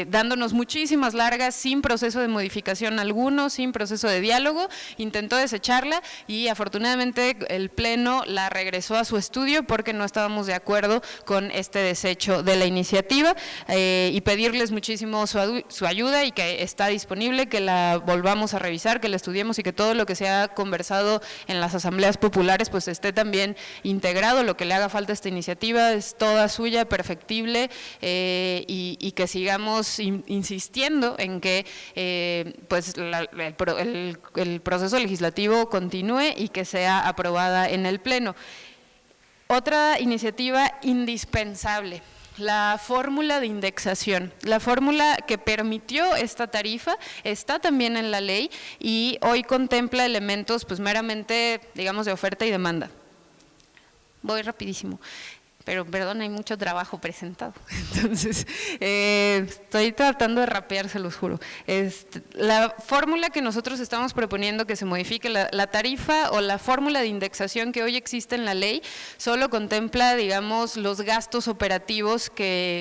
dándonos muchísimas largas, sin proceso de modificación alguno, sin proceso de diálogo, intentó desecharla y afortunadamente el Pleno la regresó a su estudio porque no estábamos de acuerdo con este desecho de la iniciativa, y pedirles muchísimo su ayuda, y que está disponible, que la volvamos a revisar, que la estudiemos, y que todo lo que se ha conversado en las asambleas populares pues esté también integrado. Lo que le haga falta a esta iniciativa es toda suya, perfectible, y que sigamos insistiendo en que pues el proceso legislativo continúe y que sea aprobada en el Pleno. Otra iniciativa indispensable, la fórmula de indexación. La fórmula que permitió esta tarifa está también en la ley y hoy contempla elementos pues meramente, digamos, de oferta y demanda. Voy rapidísimo. Pero perdón, hay mucho trabajo presentado, entonces estoy tratando de rapear, se los juro. La fórmula que nosotros estamos proponiendo que se modifique, la tarifa o la fórmula de indexación que hoy existe en la ley, solo contempla, digamos, los gastos operativos,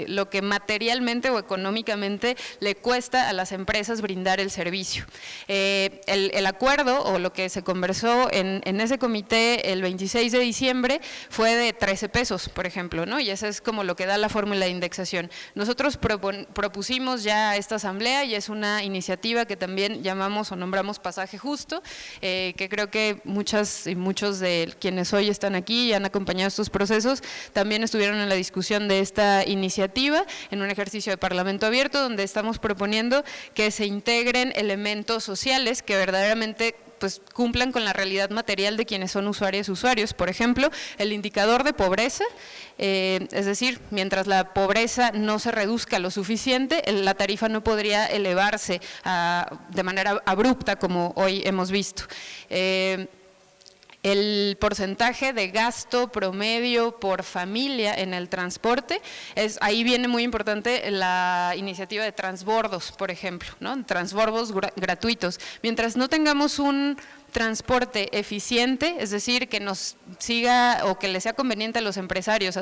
lo que materialmente o económicamente le cuesta a las empresas brindar el servicio. El acuerdo o lo que se conversó en ese comité el 26 de diciembre fue de 13 pesos, por ejemplo, ¿no? Y eso es como lo que da la fórmula de indexación. Nosotros propusimos ya a esta asamblea, y es una iniciativa que también llamamos o nombramos pasaje justo, que creo que muchas y muchos de quienes hoy están aquí y han acompañado estos procesos también estuvieron en la discusión de esta iniciativa en un ejercicio de Parlamento abierto, donde estamos proponiendo que se integren elementos sociales que verdaderamente pues cumplan con la realidad material de quienes son usuarias y usuarios. Por ejemplo, el indicador de pobreza, es decir, mientras la pobreza no se reduzca lo suficiente, la tarifa no podría elevarse de manera abrupta como hoy hemos visto. El porcentaje de gasto promedio por familia en el transporte, ahí viene muy importante la iniciativa de transbordos, por ejemplo, ¿no? Transbordos gratuitos. Mientras no tengamos un transporte eficiente, es decir, que nos siga o que le sea conveniente a los empresarios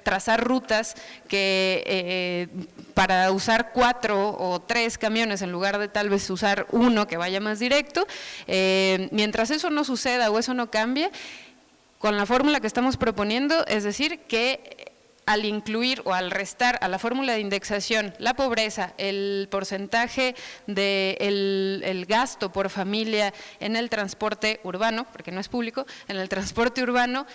trazar rutas que para usar 4 o 3 camiones en lugar de tal vez usar uno que vaya más directo, mientras eso no suceda o eso no cambie, con la fórmula que estamos proponiendo, es decir, que al incluir o al restar a la fórmula de indexación la pobreza, el porcentaje del gasto por familia en el transporte urbano, porque no es público, en el transporte urbano,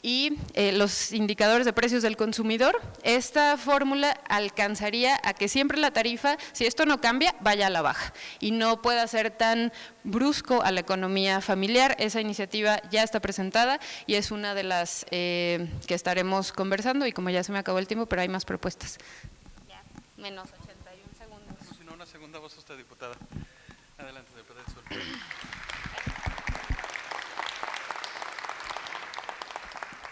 y los indicadores de precios del consumidor, esta fórmula alcanzaría a que siempre la tarifa, si esto no cambia, vaya a la baja y no pueda ser tan brusco a la economía familiar. Esa iniciativa ya está presentada y es una de las que estaremos conversando, y como ya se me acabó el tiempo, pero hay más propuestas. Ya, menos 81 segundos. Si no, una segunda voz usted, diputada. Adelante, diputada del Sur.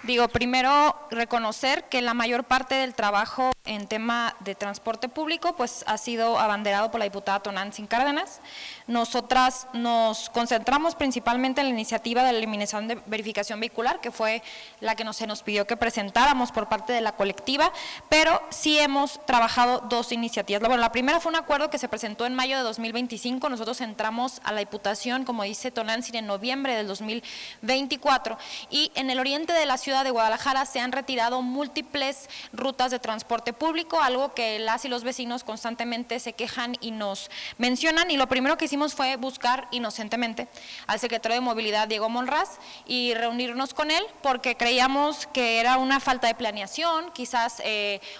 Digo, primero reconocer que la mayor parte del trabajo en tema de transporte público pues ha sido abanderado por la diputada Tonantzin Cárdenas. Nosotras nos concentramos principalmente en la iniciativa de la eliminación de verificación vehicular, que fue la que se nos pidió que presentáramos por parte de la colectiva, pero sí hemos trabajado 2 iniciativas. Bueno, la primera fue un acuerdo que se presentó en mayo de 2025, nosotros entramos a la Diputación, como dice Tonantzin, en noviembre del 2024, y en el oriente de la ciudad de Guadalajara se han retirado múltiples rutas de transporte público, algo que las y los vecinos constantemente se quejan y nos mencionan, y lo primero que hicimos fue buscar inocentemente al secretario de Movilidad, Diego Monraz, y reunirnos con él porque creíamos que era una falta de planeación, quizás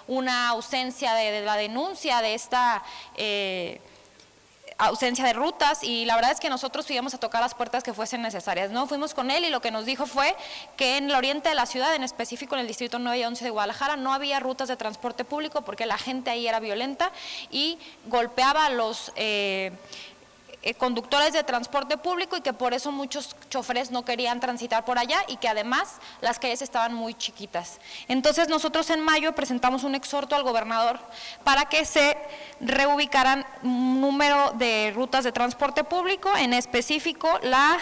una ausencia de la denuncia de esta ausencia de rutas, y la verdad es que nosotros íbamos a tocar las puertas que fuesen necesarias, ¿no? Fuimos con él y lo que nos dijo fue que en el oriente de la ciudad, en específico en el distrito 9 y 11 de Guadalajara, no había rutas de transporte público porque la gente ahí era violenta y golpeaba a los conductores de transporte público, y que por eso muchos choferes no querían transitar por allá, y que además las calles estaban muy chiquitas. Entonces nosotros en mayo presentamos un exhorto al gobernador para que se reubicaran un número de rutas de transporte público, en específico la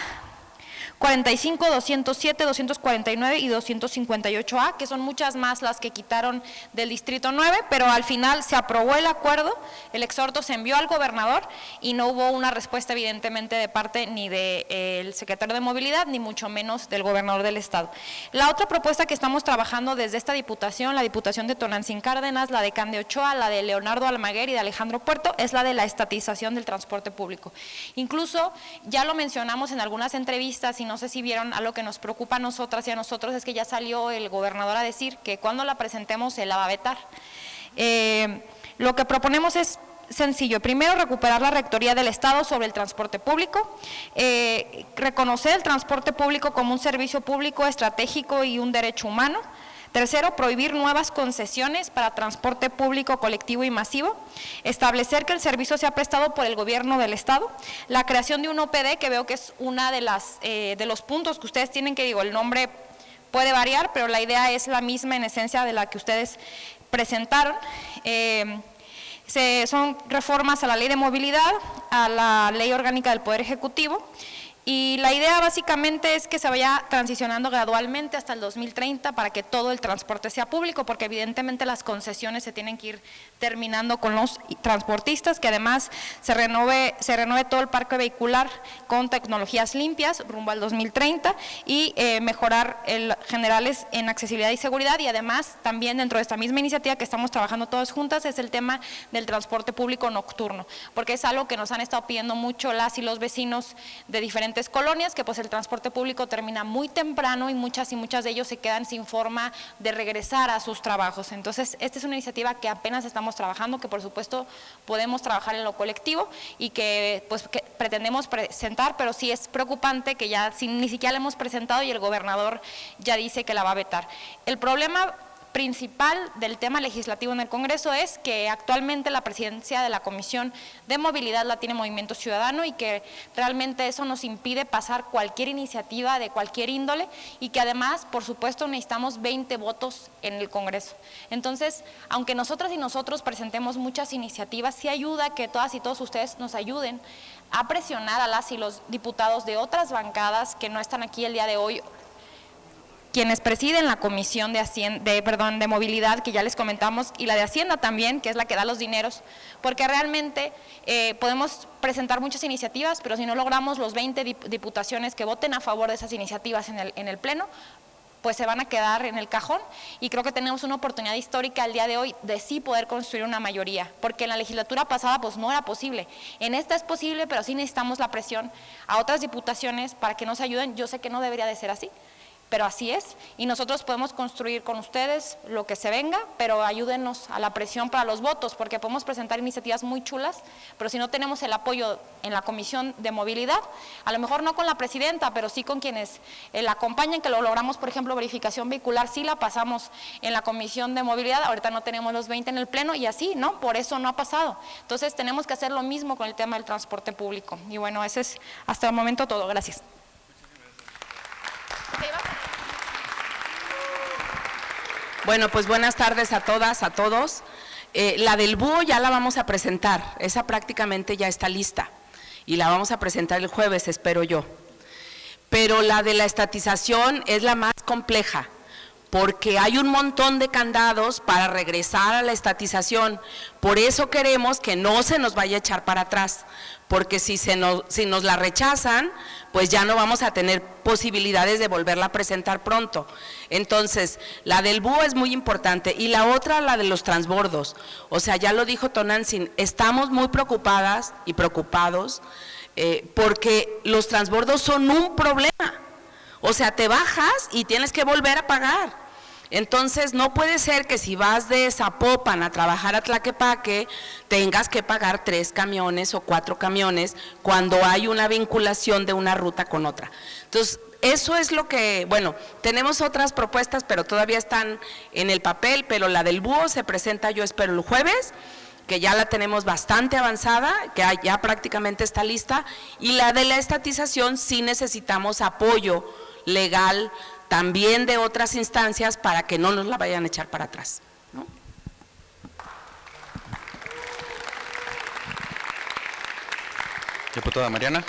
45, 207, 249 y 258A, que son muchas más las que quitaron del distrito 9, pero al final se aprobó el acuerdo, el exhorto se envió al gobernador y no hubo una respuesta evidentemente de parte ni del secretario de Movilidad, ni mucho menos del gobernador del estado. La otra propuesta que estamos trabajando desde esta diputación, la diputación de Tonantzin Cárdenas, la de Cande Ochoa, la de Leonardo Almaguer y de Alejandro Puerto, es la de la estatización del transporte público. Incluso ya lo mencionamos en algunas entrevistas, y no sé si vieron, algo que nos preocupa a nosotras y a nosotros es que ya salió el gobernador a decir que cuando la presentemos se la va a vetar. Lo que proponemos es sencillo: primero, recuperar la rectoría del Estado sobre el transporte público, reconocer el transporte público como un servicio público estratégico y un derecho humano. Tercero, prohibir nuevas concesiones para transporte público colectivo y masivo, establecer que el servicio sea prestado por el gobierno del estado, la creación de un OPD, que veo que es una de los puntos que ustedes tienen, que digo, el nombre puede variar, pero la idea es la misma en esencia de la que ustedes presentaron. Son reformas a la Ley de Movilidad, a la Ley Orgánica del Poder Ejecutivo, y la idea básicamente es que se vaya transicionando gradualmente hasta el 2030 para que todo el transporte sea público, porque evidentemente las concesiones se tienen que ir terminando con los transportistas, que además se renueve todo el parque vehicular con tecnologías limpias rumbo al 2030 y mejorar generales en accesibilidad y seguridad. Y además también dentro de esta misma iniciativa que estamos trabajando todas juntas es el tema del transporte público nocturno, porque es algo que nos han estado pidiendo mucho las y los vecinos de diferentes diferentes colonias, que pues el transporte público termina muy temprano y muchas de ellos se quedan sin forma de regresar a sus trabajos. Entonces, esta es una iniciativa que apenas estamos trabajando, que por supuesto podemos trabajar en lo colectivo y que pues que pretendemos presentar, pero sí es preocupante que ya ni siquiera la hemos presentado y el gobernador ya dice que la va a vetar. El problema principal del tema legislativo en el Congreso es que actualmente la presidencia de la Comisión de Movilidad la tiene Movimiento Ciudadano y que realmente eso nos impide pasar cualquier iniciativa de cualquier índole y que además, por supuesto, necesitamos 20 votos en el Congreso. Entonces, aunque nosotras y nosotros presentemos muchas iniciativas, sí ayuda que todas y todos ustedes nos ayuden a presionar a las y los diputados de otras bancadas que no están aquí el día de hoy, quienes presiden la Comisión de Movilidad, que ya les comentamos, y la de Hacienda también, que es la que da los dineros, porque realmente podemos presentar muchas iniciativas, pero si no logramos los 20 diputaciones que voten a favor de esas iniciativas en el Pleno, pues se van a quedar en el cajón, y creo que tenemos una oportunidad histórica el día de hoy de sí poder construir una mayoría, porque en la legislatura pasada pues no era posible. En esta es posible, pero sí necesitamos la presión a otras diputaciones para que nos ayuden. Yo sé que no debería de ser así, pero así es, y nosotros podemos construir con ustedes lo que se venga, pero ayúdenos a la presión para los votos, porque podemos presentar iniciativas muy chulas, pero si no tenemos el apoyo en la Comisión de Movilidad, a lo mejor no con la presidenta, pero sí con quienes la acompañan, que lo logramos, por ejemplo, verificación vehicular, sí la pasamos en la Comisión de Movilidad, ahorita no tenemos los 20 en el Pleno, y así, ¿no? Por eso no ha pasado. Entonces tenemos que hacer lo mismo con el tema del transporte público, y bueno, ese es hasta el momento todo. Gracias. Bueno, pues buenas tardes a todas, a todos. La del búho ya la vamos a presentar, esa prácticamente ya está lista y la vamos a presentar el jueves, espero yo. Pero la de la estatización es la más compleja, porque hay un montón de candados para regresar a la estatización. Por eso queremos que no se nos vaya a echar para atrás, porque si nos la rechazan, pues ya no vamos a tener posibilidades de volverla a presentar pronto. Entonces, la del búho es muy importante, y la otra, la de los transbordos. O sea, ya lo dijo Tonantzin, estamos muy preocupadas y preocupados porque los transbordos son un problema. O sea, te bajas y tienes que volver a pagar. Entonces, no puede ser que si vas de Zapopan a trabajar a Tlaquepaque, tengas que pagar 3 camiones o 4 camiones cuando hay una vinculación de una ruta con otra. Entonces, eso es lo que, bueno, tenemos otras propuestas, pero todavía están en el papel, pero la del búho se presenta, yo espero, el jueves, que ya la tenemos bastante avanzada, que ya prácticamente está lista, y la de la estatización sí necesitamos apoyo legal también de otras instancias para que no nos la vayan a echar para atrás, ¿no? Diputada Mariana.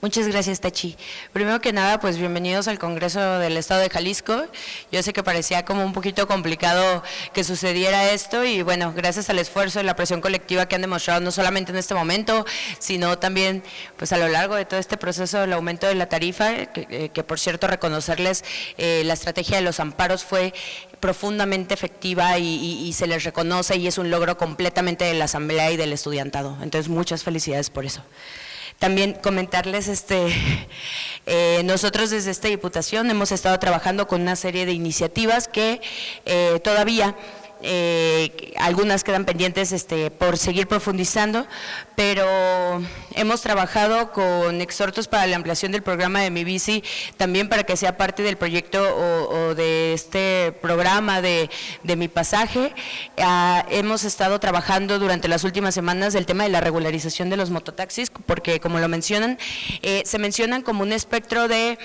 Muchas gracias, Tachi. Primero que nada, pues bienvenidos al Congreso del Estado de Jalisco. Yo sé que parecía como un poquito complicado que sucediera esto, y bueno, gracias al esfuerzo y la presión colectiva que han demostrado no solamente en este momento, sino también pues a lo largo de todo este proceso del aumento de la tarifa, que por cierto reconocerles la estrategia de los amparos fue profundamente efectiva y se les reconoce, y es un logro completamente de la Asamblea y del estudiantado. Entonces, muchas felicidades por eso. También comentarles, nosotros desde esta Diputación hemos estado trabajando con una serie de iniciativas que todavía algunas quedan pendientes por seguir profundizando, pero hemos trabajado con exhortos para la ampliación del programa de Mi Bici, también para que sea parte del proyecto o de este programa de Mi Pasaje. Hemos estado trabajando durante las últimas semanas el tema de la regularización de los mototaxis, porque como lo mencionan, se mencionan como un espectro de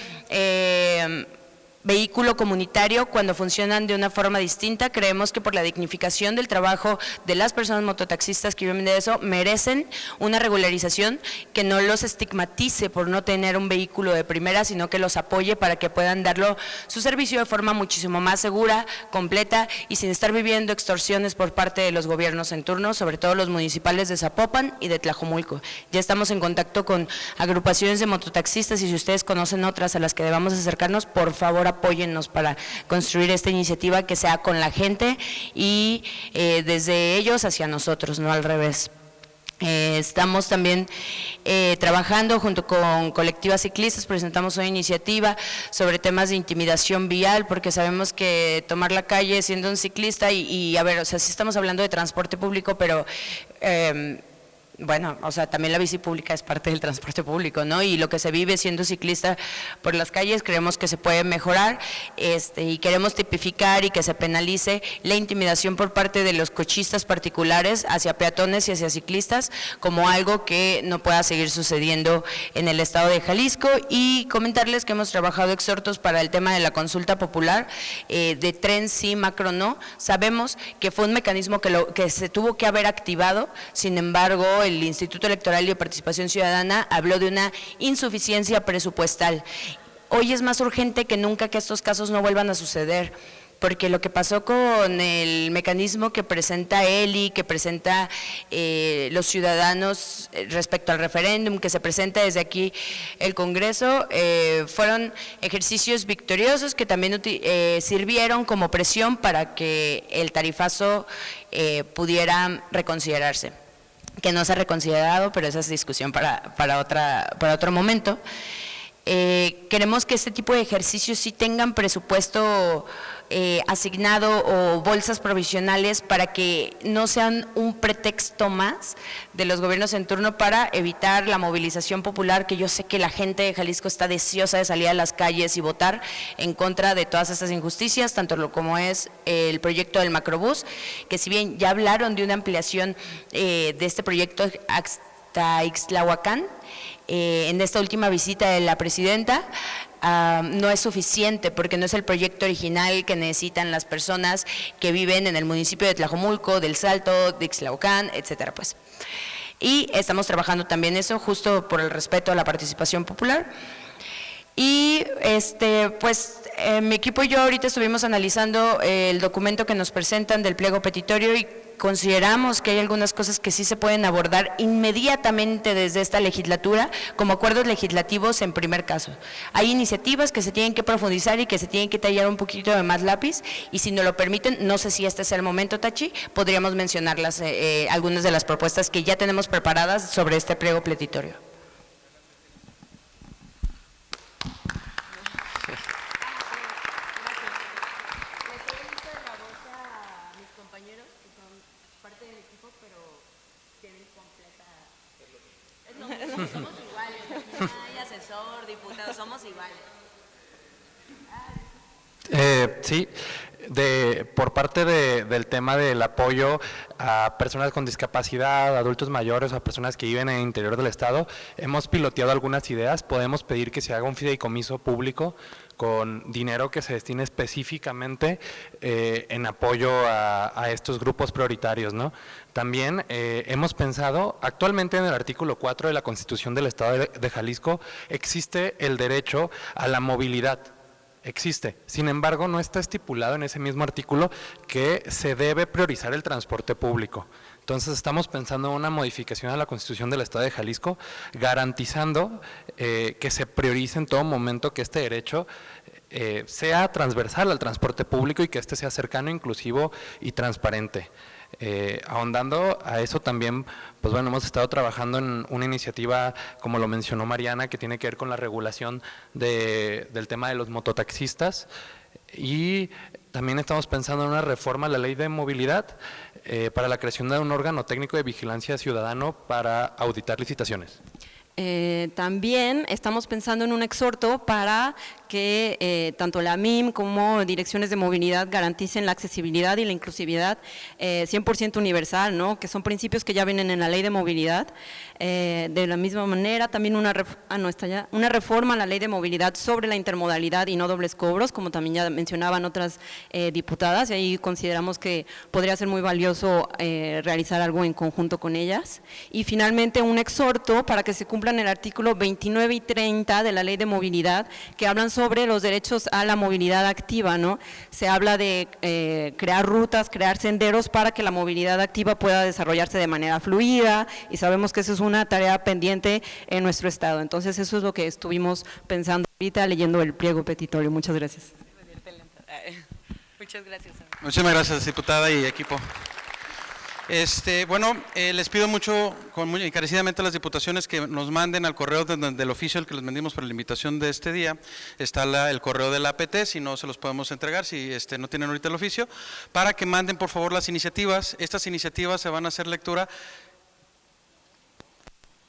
vehículo comunitario cuando funcionan de una forma distinta. Creemos que por la dignificación del trabajo de las personas mototaxistas que viven de eso, merecen una regularización que no los estigmatice por no tener un vehículo de primera, sino que los apoye para que puedan darlo su servicio de forma muchísimo más segura, completa y sin estar viviendo extorsiones por parte de los gobiernos en turno, sobre todo los municipales de Zapopan y de Tlajomulco. Ya estamos en contacto con agrupaciones de mototaxistas, y si ustedes conocen otras a las que debamos acercarnos, por favor apóyennos para construir esta iniciativa que sea con la gente y desde ellos hacia nosotros, no al revés. Estamos también trabajando junto con Colectivas Ciclistas, presentamos una iniciativa sobre temas de intimidación vial, porque sabemos que tomar la calle siendo un ciclista y a ver, o sea, sí estamos hablando de transporte público, pero bueno, o sea, también la bici pública es parte del transporte público, ¿no? Y lo que se vive siendo ciclista por las calles, creemos que se puede mejorar, y queremos tipificar y que se penalice la intimidación por parte de los cochistas particulares hacia peatones y hacia ciclistas, como algo que no pueda seguir sucediendo en el estado de Jalisco. Y comentarles que hemos trabajado exhortos para el tema de la consulta popular, de tren sí, macro no. Sabemos que fue un mecanismo que se tuvo que haber activado, sin embargo, el Instituto Electoral y de Participación Ciudadana habló de una insuficiencia presupuestal. Hoy es más urgente que nunca que estos casos no vuelvan a suceder, porque lo que pasó con el mecanismo que presenta Eli, que presenta los ciudadanos respecto al referéndum, que se presenta desde aquí el Congreso, fueron ejercicios victoriosos que también sirvieron como presión para que el tarifazo pudiera reconsiderarse, que no se ha reconsiderado, pero esa es discusión para otro momento. Queremos que este tipo de ejercicios sí tengan presupuesto asignado o bolsas provisionales para que no sean un pretexto más de los gobiernos en turno para evitar la movilización popular, que yo sé que la gente de Jalisco está deseosa de salir a las calles y votar en contra de todas estas injusticias, tanto como es el proyecto del macrobús, que si bien ya hablaron de una ampliación de este proyecto hasta Ixtlahuacán, en esta última visita de la presidenta, no es suficiente porque no es el proyecto original que necesitan las personas que viven en el municipio de Tlajomulco, del Salto, de Ixtlahuacán, etcétera, pues. Y estamos trabajando también eso, justo por el respeto a la participación popular. Y pues mi equipo y yo ahorita estuvimos analizando el documento que nos presentan del pliego petitorio y consideramos que hay algunas cosas que sí se pueden abordar inmediatamente desde esta legislatura como acuerdos legislativos en primer caso. Hay iniciativas que se tienen que profundizar y que se tienen que tallar un poquito de más lápiz, y si nos lo permiten, no sé si este es el momento, Tachi, podríamos mencionarlas, algunas de las propuestas que ya tenemos preparadas sobre este pliego petitorio. Somos iguales, no hay asesor, diputado, somos iguales. Sí, por parte del tema del apoyo a personas con discapacidad, adultos mayores o a personas que viven en el interior del estado, hemos piloteado algunas ideas. Podemos pedir que se haga un fideicomiso público con dinero que se destine específicamente en apoyo a estos grupos prioritarios, ¿no? También hemos pensado, actualmente en el artículo 4 de la Constitución del Estado de Jalisco existe el derecho a la movilidad. Existe, sin embargo no está estipulado en ese mismo artículo que se debe priorizar el transporte público. Entonces estamos pensando en una modificación a la Constitución del Estado de Jalisco, garantizando que se priorice en todo momento que este derecho sea transversal al transporte público y que este sea cercano, inclusivo y transparente. Ahondando a eso también, pues bueno, hemos estado trabajando en una iniciativa, como lo mencionó Mariana, que tiene que ver con la regulación del tema de los mototaxistas, y también estamos pensando en una reforma a la ley de movilidad para la creación de un órgano técnico de vigilancia ciudadano para auditar licitaciones. También estamos pensando en un exhorto para que tanto la MIM como direcciones de movilidad garanticen la accesibilidad y la inclusividad 100% universal, ¿no? Que son principios que ya vienen en la ley de movilidad. De la misma manera, también una reforma a la ley de movilidad sobre la intermodalidad y no dobles cobros, como también ya mencionaban otras diputadas, y ahí consideramos que podría ser muy valioso realizar algo en conjunto con ellas. Y finalmente un exhorto para que se cumplan el artículo 29 y 30 de la ley de movilidad, que hablan sobre los derechos a la movilidad activa, ¿no? Se habla de crear rutas, crear senderos para que la movilidad activa pueda desarrollarse de manera fluida, y sabemos que eso es una tarea pendiente en nuestro estado. Entonces eso es lo que estuvimos pensando ahorita leyendo el pliego petitorio. Muchas gracias. Muchas gracias. Muchísimas gracias, diputada y equipo. Bueno, les pido mucho, muy encarecidamente a las diputaciones que nos manden al correo del oficio al que les mandimos para la invitación de este día. Está el correo del APT, si no se los podemos entregar, si no tienen ahorita el oficio, para que manden por favor las iniciativas. Estas iniciativas se van a hacer lectura.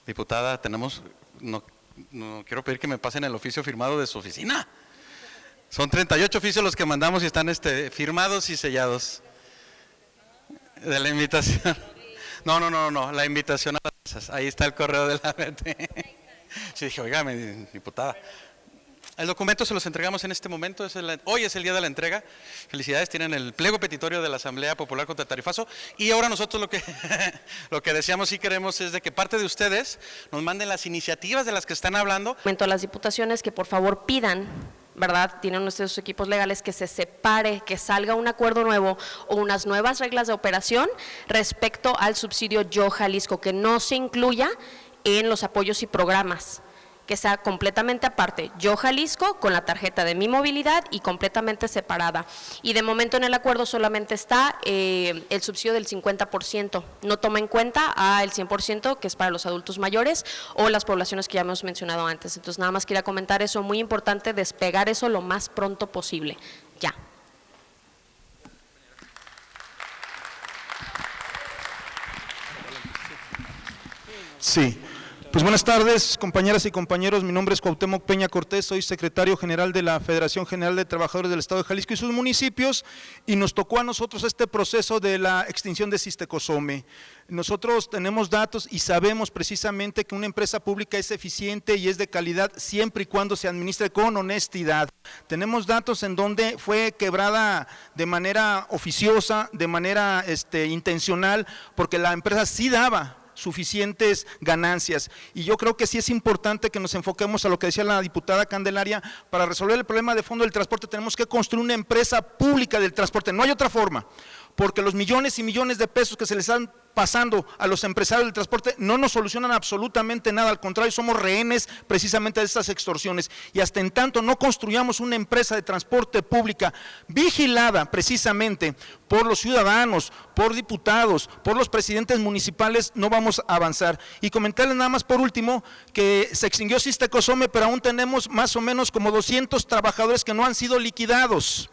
Diputada, no quiero pedir que me pasen el oficio firmado de su oficina. Son 38 oficios los que mandamos y están firmados y sellados. De la invitación. No, la invitación a las mesas. Ahí está el correo de la APT. Sí, dije, oígame, diputada. El documento se los entregamos en este momento, hoy es el día de la entrega. Felicidades, tienen el pliego petitorio de la Asamblea Popular contra el Tarifazo. Y ahora nosotros lo que deseamos y queremos es de que parte de ustedes nos manden las iniciativas de las que están hablando. A las diputaciones que por favor pidan, ¿verdad? Tienen ustedes sus equipos legales, que se separe, que salga un acuerdo nuevo o unas nuevas reglas de operación respecto al subsidio Yo Jalisco, que no se incluya en los apoyos y programas, que sea completamente aparte, Yo Jalisco con la tarjeta de Mi Movilidad y completamente separada. Y de momento en el acuerdo solamente está el subsidio del 50%, no toma en cuenta al 100% que es para los adultos mayores o las poblaciones que ya hemos mencionado antes. Entonces nada más quería comentar eso, muy importante despegar eso lo más pronto posible, ya. Sí. Pues buenas tardes, compañeras y compañeros. Mi nombre es Cuauhtémoc Peña Cortés, soy secretario general de la Federación General de Trabajadores del Estado de Jalisco y sus municipios, y nos tocó a nosotros este proceso de la extinción de Cistecosome. Nosotros tenemos datos y sabemos precisamente que una empresa pública es eficiente y es de calidad siempre y cuando se administre con honestidad. Tenemos datos en donde fue quebrada de manera oficiosa, de manera intencional, porque la empresa sí daba suficientes ganancias, y yo creo que sí es importante que nos enfoquemos a lo que decía la diputada Candelaria. Para resolver el problema de fondo del transporte tenemos que construir una empresa pública del transporte, no hay otra forma, porque los millones y millones de pesos que se les están pasando a los empresarios del transporte no nos solucionan absolutamente nada, al contrario, somos rehenes precisamente de estas extorsiones, y hasta en tanto no construyamos una empresa de transporte pública vigilada precisamente por los ciudadanos, por diputados, por los presidentes municipales, no vamos a avanzar. Y comentarles nada más por último que se extinguió Cistecosome, pero aún tenemos más o menos como 200 trabajadores que no han sido liquidados,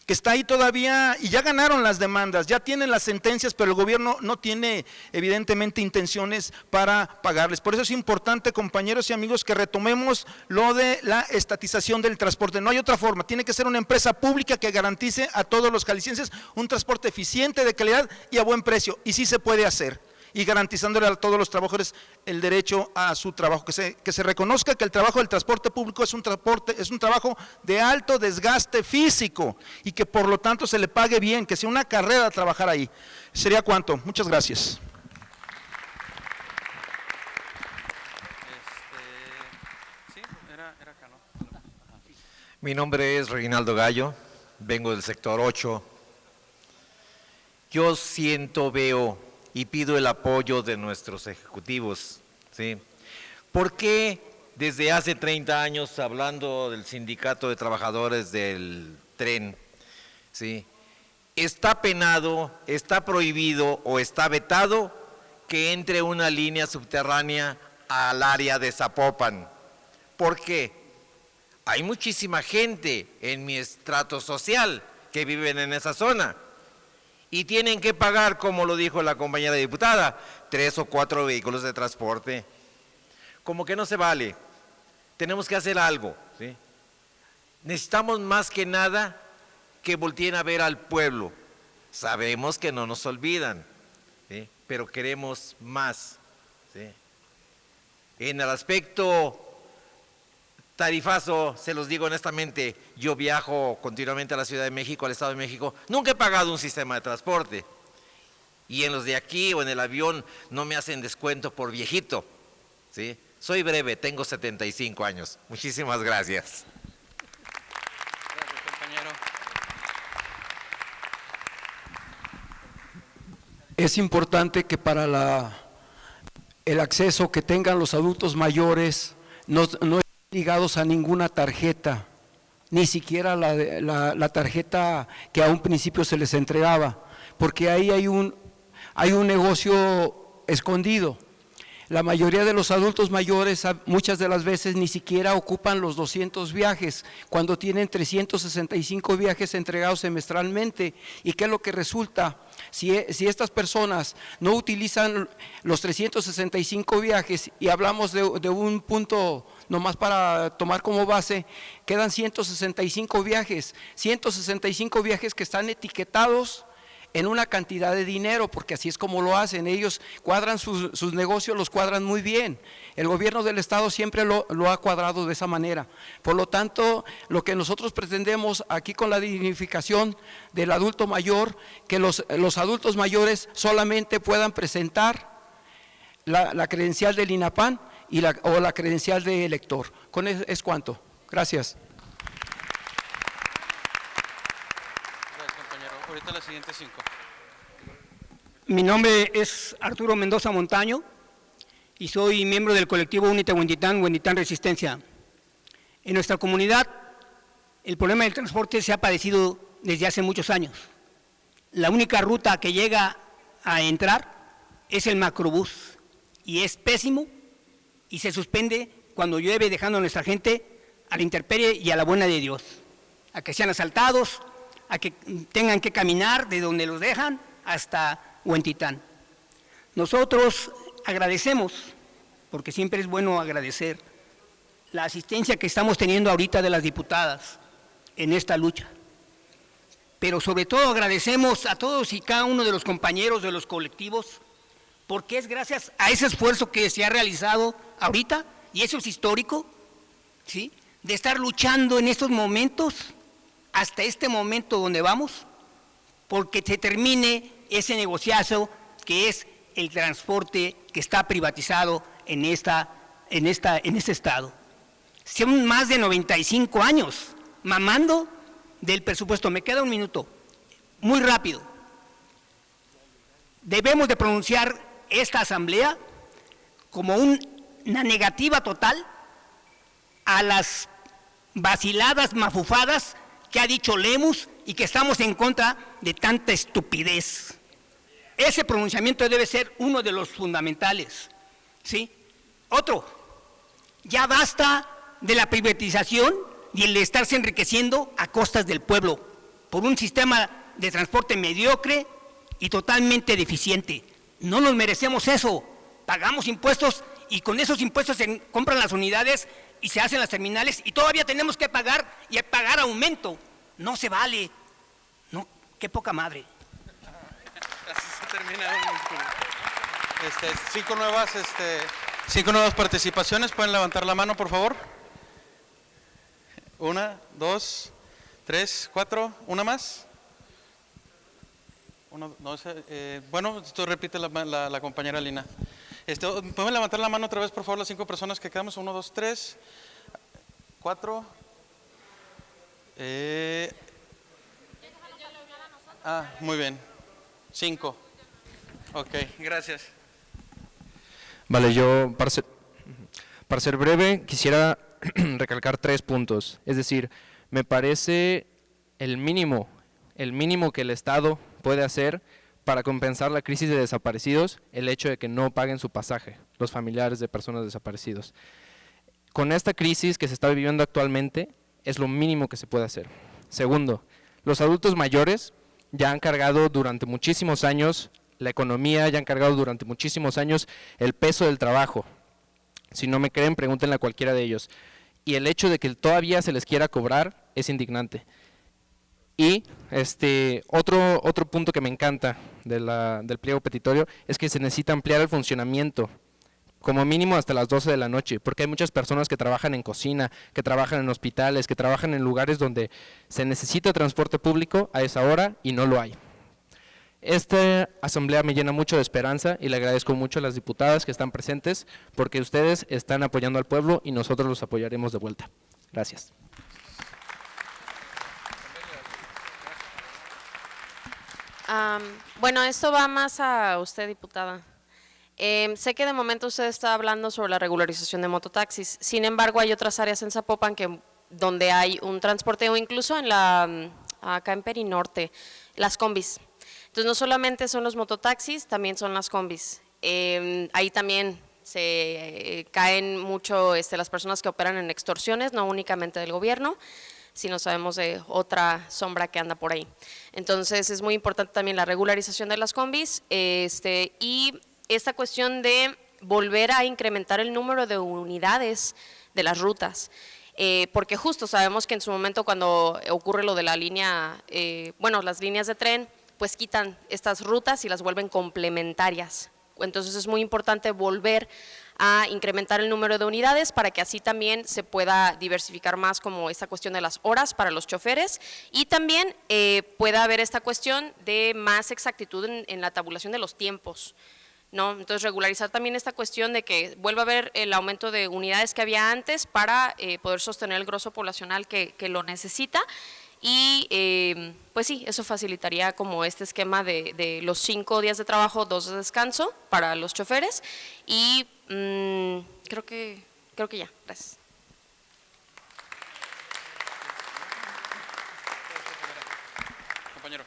que está ahí todavía, y ya ganaron las demandas, ya tienen las sentencias, pero el gobierno no tiene evidentemente intenciones para pagarles. Por eso es importante, compañeros y amigos, que retomemos lo de la estatización del transporte. No hay otra forma, tiene que ser una empresa pública que garantice a todos los jaliscienses un transporte eficiente, de calidad y a buen precio, y sí se puede hacer, y garantizándole a todos los trabajadores el derecho a su trabajo, que se reconozca que el trabajo del transporte público es un trabajo de alto desgaste físico, y que por lo tanto se le pague bien, que sea una carrera trabajar ahí. ¿Sería cuánto? Muchas gracias. Mi nombre es Reinaldo Gallo, vengo del sector 8. Yo veo y pido el apoyo de nuestros ejecutivos, ¿sí? Porque desde hace 30 años, hablando del sindicato de trabajadores del tren, ¿sí?, está penado, está prohibido o está vetado que entre una línea subterránea al área de Zapopan. ¿Por qué? Hay muchísima gente en mi estrato social que viven en esa zona, y tienen que pagar, como lo dijo la compañera diputada, 3 o 4 vehículos de transporte. Como que no se vale, tenemos que hacer algo, ¿sí? Necesitamos más que nada que volteen a ver al pueblo. Sabemos que no nos olvidan, ¿sí?, pero queremos más, ¿sí? En el aspecto tarifazo, se los digo honestamente, yo viajo continuamente a la Ciudad de México, al Estado de México, nunca he pagado un sistema de transporte, y en los de aquí o en el avión no me hacen descuento por viejito, ¿sí? Soy breve, tengo 75 años. Muchísimas gracias. Gracias, compañero. Es importante que para el acceso que tengan los adultos mayores no ligados a ninguna tarjeta, ni siquiera la tarjeta que a un principio se les entregaba, porque ahí hay un hay un negocio escondido. La mayoría de los adultos mayores muchas de las veces ni siquiera ocupan los 200 viajes, cuando tienen 365 viajes entregados semestralmente. ¿Y qué es lo que resulta? Si estas personas no utilizan los 365 viajes, y hablamos de un punto nomás para tomar como base, quedan 165 viajes que están etiquetados en una cantidad de dinero, porque así es como lo hacen. Ellos cuadran sus negocios, los cuadran muy bien. El gobierno del estado siempre lo ha cuadrado de esa manera. Por lo tanto, lo que nosotros pretendemos aquí con la dignificación del adulto mayor, que los adultos mayores solamente puedan presentar la credencial del INAPAN o la credencial de elector. Con eso es cuanto. Gracias. Ahorita las siguientes 5. Mi nombre es Arturo Mendoza Montaño y soy miembro del colectivo Únete Huentitán, Huentitán Resistencia. En nuestra comunidad el problema del transporte se ha padecido desde hace muchos años. La única ruta que llega a entrar es el macrobús y es pésimo y se suspende cuando llueve, dejando a nuestra gente a la intemperie y a la buena de Dios, a que sean asaltados, a que tengan que caminar de donde los dejan hasta Huentitán. Nosotros agradecemos, porque siempre es bueno agradecer, la asistencia que estamos teniendo ahorita de las diputadas en esta lucha. Pero sobre todo agradecemos a todos y cada uno de los compañeros de los colectivos, porque es gracias a ese esfuerzo que se ha realizado ahorita, y eso es histórico, ¿sí?, de estar luchando en estos momentos, hasta este momento donde vamos, porque se termine ese negociazo que es el transporte que está privatizado en este estado. Son más de 95 años mamando del presupuesto. Me queda un minuto, muy rápido. Debemos de pronunciar esta asamblea como una negativa total a las vaciladas, mafufadas que ha dicho Lemus y que estamos en contra de tanta estupidez. Ese pronunciamiento debe ser uno de los fundamentales, ¿sí? Otro, ya basta de la privatización y el de estarse enriqueciendo a costas del pueblo por un sistema de transporte mediocre y totalmente deficiente. No nos merecemos eso. Pagamos impuestos y con esos impuestos se compran las unidades y se hacen las terminales y todavía tenemos que pagar y pagar aumento. No se vale. No, qué poca madre. Así se termina. 5 nuevas participaciones. ¿Pueden levantar la mano, por favor? 1, 2, 3, 4. ¿Una más? Bueno, esto repite la compañera Lina. ¿Pueden levantar la mano otra vez, por favor, las 5 personas que quedamos? 1, 2, 3, 4. Muy bien. 5. Ok, gracias. Vale, yo para ser breve quisiera recalcar 3 puntos. Es decir, me parece el mínimo que el Estado puede hacer para compensar la crisis de desaparecidos, el hecho de que no paguen su pasaje, los familiares de personas desaparecidos. Con esta crisis que se está viviendo actualmente, es lo mínimo que se puede hacer. Segundo, los adultos mayores ya han cargado durante muchísimos años la economía, ya han cargado durante muchísimos años el peso del trabajo. Si no me creen, pregúntenle a cualquiera de ellos. Y el hecho de que todavía se les quiera cobrar es indignante. Y otro punto que me encanta del pliego petitorio es que se necesita ampliar el funcionamiento, como mínimo hasta las 12 de la noche, porque hay muchas personas que trabajan en cocina, que trabajan en hospitales, que trabajan en lugares donde se necesita transporte público a esa hora y no lo hay. Esta asamblea me llena mucho de esperanza y le agradezco mucho a las diputadas que están presentes, porque ustedes están apoyando al pueblo y nosotros los apoyaremos de vuelta. Gracias. Bueno, esto va más a usted, diputada. Sé que de momento usted está hablando sobre la regularización de mototaxis, sin embargo hay otras áreas en Zapopan donde hay un transporte o incluso acá en Perinorte, las combis. Entonces no solamente son los mototaxis, también son las combis. Ahí también se caen mucho las personas que operan en extorsiones, no únicamente del gobierno, sino sabemos de otra sombra que anda por ahí. Entonces es muy importante también la regularización de las combis y esta cuestión de volver a incrementar el número de unidades de las rutas. Porque justo sabemos que en su momento cuando ocurre lo de la línea, las líneas de tren, pues quitan estas rutas y las vuelven complementarias. Entonces es muy importante volver a incrementar el número de unidades para que así también se pueda diversificar más como esta cuestión de las horas para los choferes y también pueda haber esta cuestión de más exactitud en la tabulación de los tiempos, ¿no? Entonces regularizar también esta cuestión de que vuelva a haber el aumento de unidades que había antes para poder sostener el grosso poblacional que lo necesita. Y pues sí, eso facilitaría como este esquema de los 5 días de trabajo, 2 de descanso para los choferes y creo que ya, gracias. Compañero.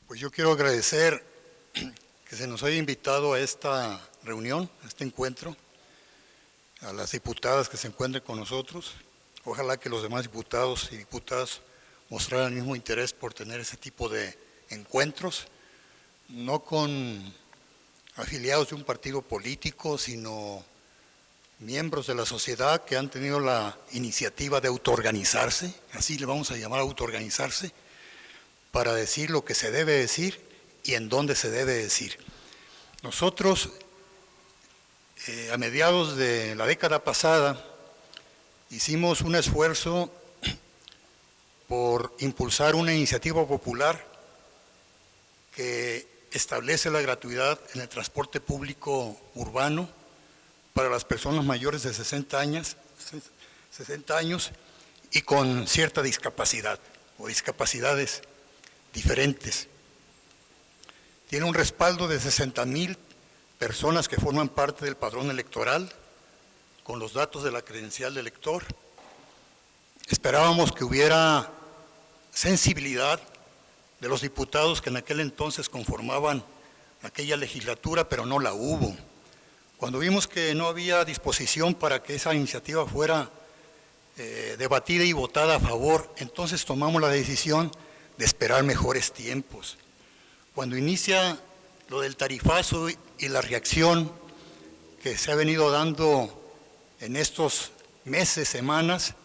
Pues yo quiero agradecer que se nos haya invitado a esta reunión, a este encuentro, a las diputadas que se encuentren con nosotros. Ojalá que los demás diputados y diputadas mostraran el mismo interés por tener ese tipo de encuentros, no con afiliados de un partido político, sino miembros de la sociedad que han tenido la iniciativa de autoorganizarse, así le vamos a llamar autoorganizarse, para decir lo que se debe decir y en dónde se debe decir. Nosotros, a mediados de la década pasada, hicimos un esfuerzo por impulsar una iniciativa popular que establece la gratuidad en el transporte público urbano para las personas mayores de 60 años y con cierta discapacidad o discapacidades diferentes. Tiene un respaldo de 60,000 personas que forman parte del padrón electoral con los datos de la credencial de elector. Esperábamos que hubiera sensibilidad de los diputados que en aquel entonces conformaban aquella legislatura, pero no la hubo. Cuando vimos que no había disposición para que esa iniciativa fuera debatida y votada a favor, entonces tomamos la decisión de esperar mejores tiempos. Cuando inicia lo del tarifazo y la reacción que se ha venido dando en estos meses, semanas,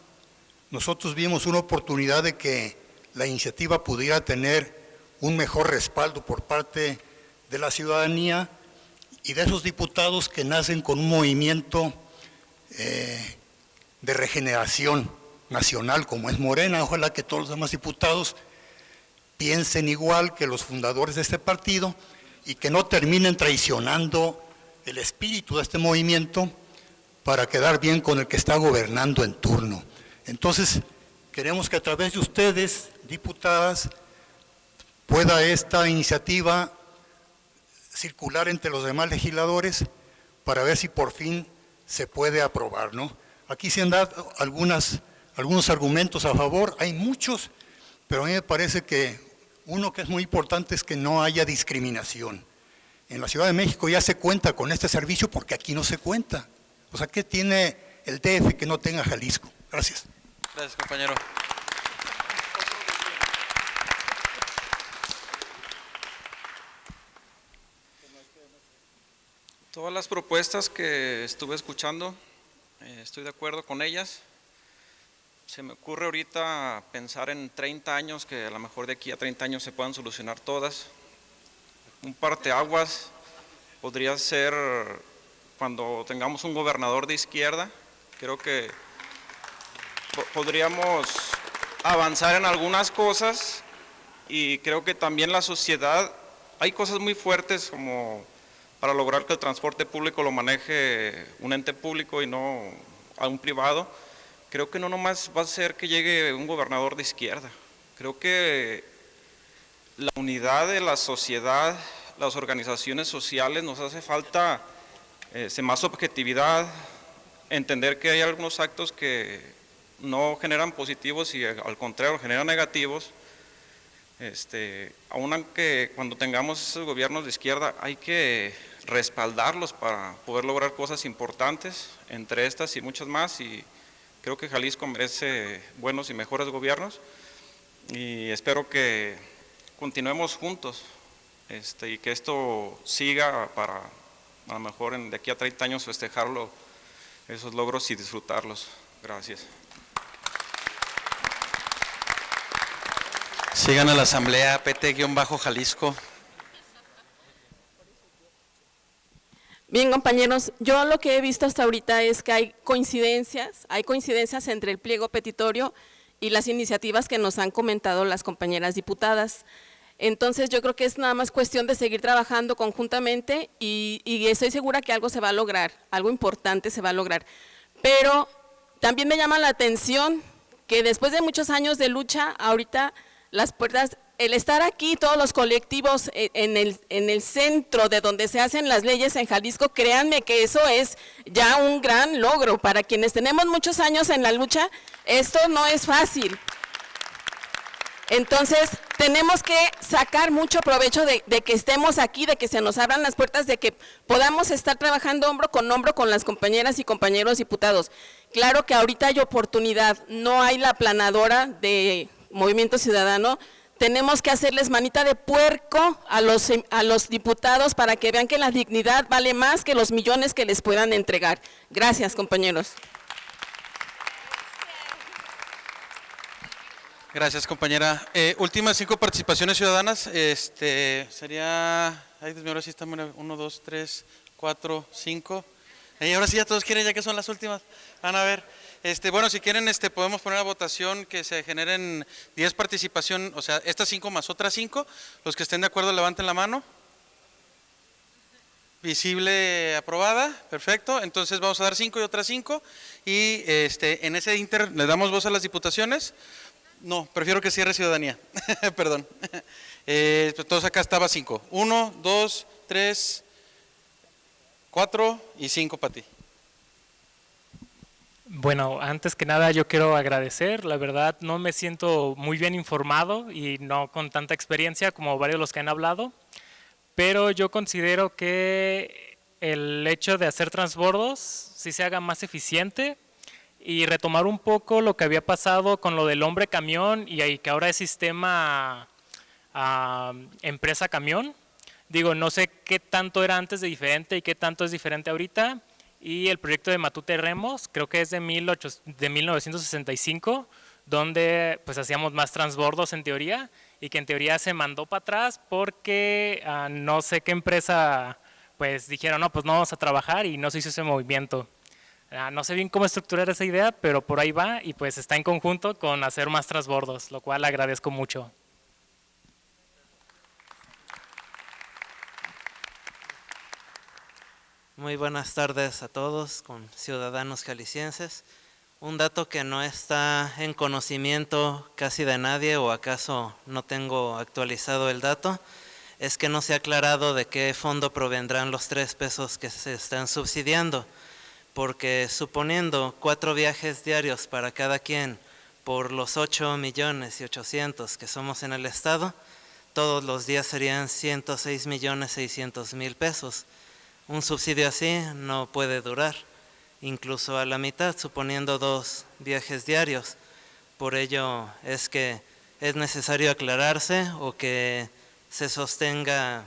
nosotros vimos una oportunidad de que la iniciativa pudiera tener un mejor respaldo por parte de la ciudadanía y de esos diputados que nacen con un movimiento de regeneración nacional como es Morena. Ojalá que todos los demás diputados piensen igual que los fundadores de este partido y que no terminen traicionando el espíritu de este movimiento para quedar bien con el que está gobernando en turno. Entonces, queremos que a través de ustedes, diputadas, pueda esta iniciativa circular entre los demás legisladores para ver si por fin se puede aprobar, ¿no? Aquí se han dado algunos argumentos a favor, hay muchos, pero a mí me parece que uno que es muy importante es que no haya discriminación. En la Ciudad de México ya se cuenta con este servicio porque aquí no se cuenta. O sea, ¿qué tiene el DF que no tenga Jalisco? Gracias. Gracias, compañero. Todas las propuestas que estuve escuchando, estoy de acuerdo con ellas. Se me ocurre ahorita pensar en 30 años, que a lo mejor de aquí a 30 años se puedan solucionar todas. Un parteaguas podría ser cuando tengamos un gobernador de izquierda. Creo que podríamos avanzar en algunas cosas y creo que también la sociedad, hay cosas muy fuertes como para lograr que el transporte público lo maneje un ente público y no a un privado. Creo que no nomás va a ser que llegue un gobernador de izquierda. Creo que la unidad de la sociedad, las organizaciones sociales, nos hace falta más objetividad, entender que hay algunos actos que no generan positivos y al contrario generan negativos. Aunque cuando tengamos esos gobiernos de izquierda hay que respaldarlos para poder lograr cosas importantes, entre estas y muchas más, y creo que Jalisco merece buenos y mejores gobiernos y espero que continuemos juntos y que esto siga para a lo mejor de aquí a 30 años festejarlo, esos logros y disfrutarlos. Gracias. Sigan a la asamblea PT-Jalisco. Bien, compañeros, yo lo que he visto hasta ahorita es que hay coincidencias entre el pliego petitorio y las iniciativas que nos han comentado las compañeras diputadas. Entonces yo creo que es nada más cuestión de seguir trabajando conjuntamente y estoy segura que algo se va a lograr, algo importante se va a lograr. Pero también me llama la atención que después de muchos años de lucha, ahorita las puertas, el estar aquí, todos los colectivos en el centro de donde se hacen las leyes en Jalisco, créanme que eso es ya un gran logro. Para quienes tenemos muchos años en la lucha, esto no es fácil. Entonces, tenemos que sacar mucho provecho de que estemos aquí, de que se nos abran las puertas, de que podamos estar trabajando hombro con las compañeras y compañeros diputados. Claro que ahorita hay oportunidad, no hay la aplanadora de Movimiento Ciudadano, tenemos que hacerles manita de puerco a los diputados para que vean que la dignidad vale más que los millones que les puedan entregar. Gracias, compañeros. Gracias, compañera. Últimas 5 participaciones ciudadanas. Sería, ay, Dios mío, ahora sí estamos 1, 2, 3, 4, 5. Ahora sí ya todos quieren, ya que son las últimas. Van a ver. Bueno, si quieren, podemos poner a votación que se generen 10 participación, o sea, estas 5 más otras 5. Los que estén de acuerdo levanten la mano. Visible, aprobada, perfecto. Entonces vamos a dar 5 y otras 5. Y en ese inter le damos voz a las diputaciones. No, prefiero que cierre ciudadanía. Perdón. Entonces acá estaba 5. 1, 2, 3, 4 y 5 para ti. Bueno, antes que nada yo quiero agradecer, la verdad no me siento muy bien informado y no con tanta experiencia como varios de los que han hablado, pero yo considero que el hecho de hacer transbordos sí se haga más eficiente y retomar un poco lo que había pasado con lo del hombre camión y que ahora es sistema empresa camión. Digo, no sé qué tanto era antes de diferente y qué tanto es diferente ahorita. Y el proyecto de Matute Remos, creo que es de 1965, donde pues hacíamos más transbordos en teoría y que en teoría se mandó para atrás porque no sé qué empresa pues dijeron, no, pues no vamos a trabajar y no se hizo ese movimiento. No sé bien cómo estructurar esa idea, pero por ahí va y pues está en conjunto con hacer más transbordos, lo cual agradezco mucho. Muy buenas tardes a todos, con ciudadanos jaliscienses. Un dato que no está en conocimiento casi de nadie, o acaso no tengo actualizado el dato, es que no se ha aclarado de qué fondo provendrán los 3 pesos que se están subsidiando, porque suponiendo 4 viajes diarios para cada quien por los 8.800.000 que somos en el estado, todos los días serían 106.600.000 pesos. Un subsidio así no puede durar, incluso a la mitad, suponiendo 2 viajes diarios. Por ello es que es necesario aclararse o que se sostenga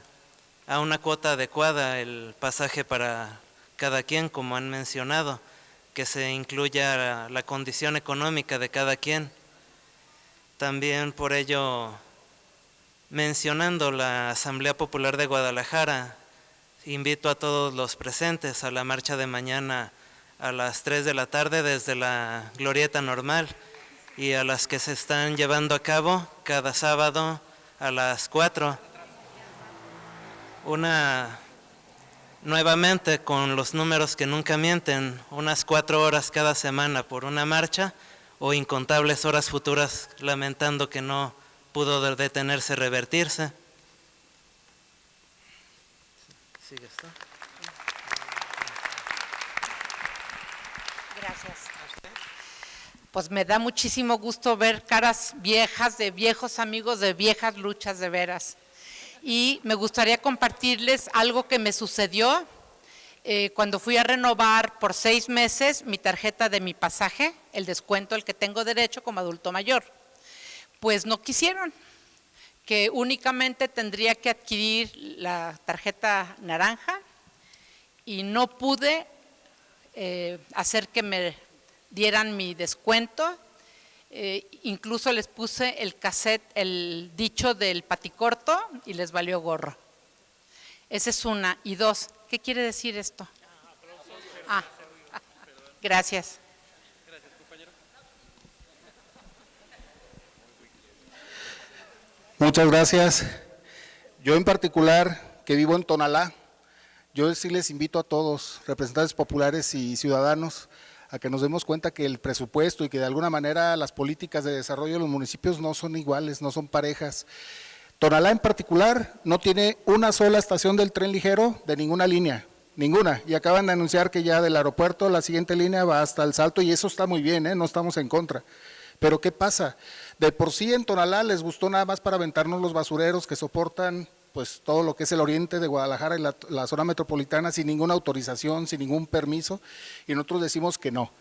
a una cuota adecuada el pasaje para cada quien, como han mencionado, que se incluya la condición económica de cada quien. También por ello, mencionando la Asamblea Popular de Guadalajara, invito a todos los presentes a la marcha de mañana a las 3 de la tarde desde la Glorieta Normal y a las que se están llevando a cabo cada sábado a las 4. Nuevamente con los números que nunca mienten, unas 4 horas cada semana por una marcha o incontables horas futuras lamentando que no pudo detenerse, revertirse. ¿Sigue esto? Gracias. pues me da muchísimo gusto ver caras viejas, de viejos amigos, de viejas luchas de veras. Y me gustaría compartirles algo que me sucedió cuando fui a renovar por 6 meses mi tarjeta de mi pasaje, el descuento al que tengo derecho como adulto mayor. Pues no quisieron, que únicamente tendría que adquirir la tarjeta naranja y no pude hacer que me dieran mi descuento. Incluso les puse el cassette, el dicho del paticorto y les valió gorro. Esa es una. Y 2, ¿qué quiere decir esto? Gracias. Muchas gracias. Yo en particular, que vivo en Tonalá, yo sí les invito a todos, representantes populares y ciudadanos, a que nos demos cuenta que el presupuesto y que de alguna manera las políticas de desarrollo de los municipios no son iguales, no son parejas. Tonalá en particular no tiene una sola estación del tren ligero de ninguna línea, ninguna, y acaban de anunciar que ya del aeropuerto la siguiente línea va hasta el Salto y eso está muy bien, no estamos en contra. Pero ¿qué pasa? De por sí en Tonalá les gustó nada más para aventarnos los basureros que soportan pues todo lo que es el oriente de Guadalajara y la zona metropolitana sin ninguna autorización, sin ningún permiso, y nosotros decimos que no.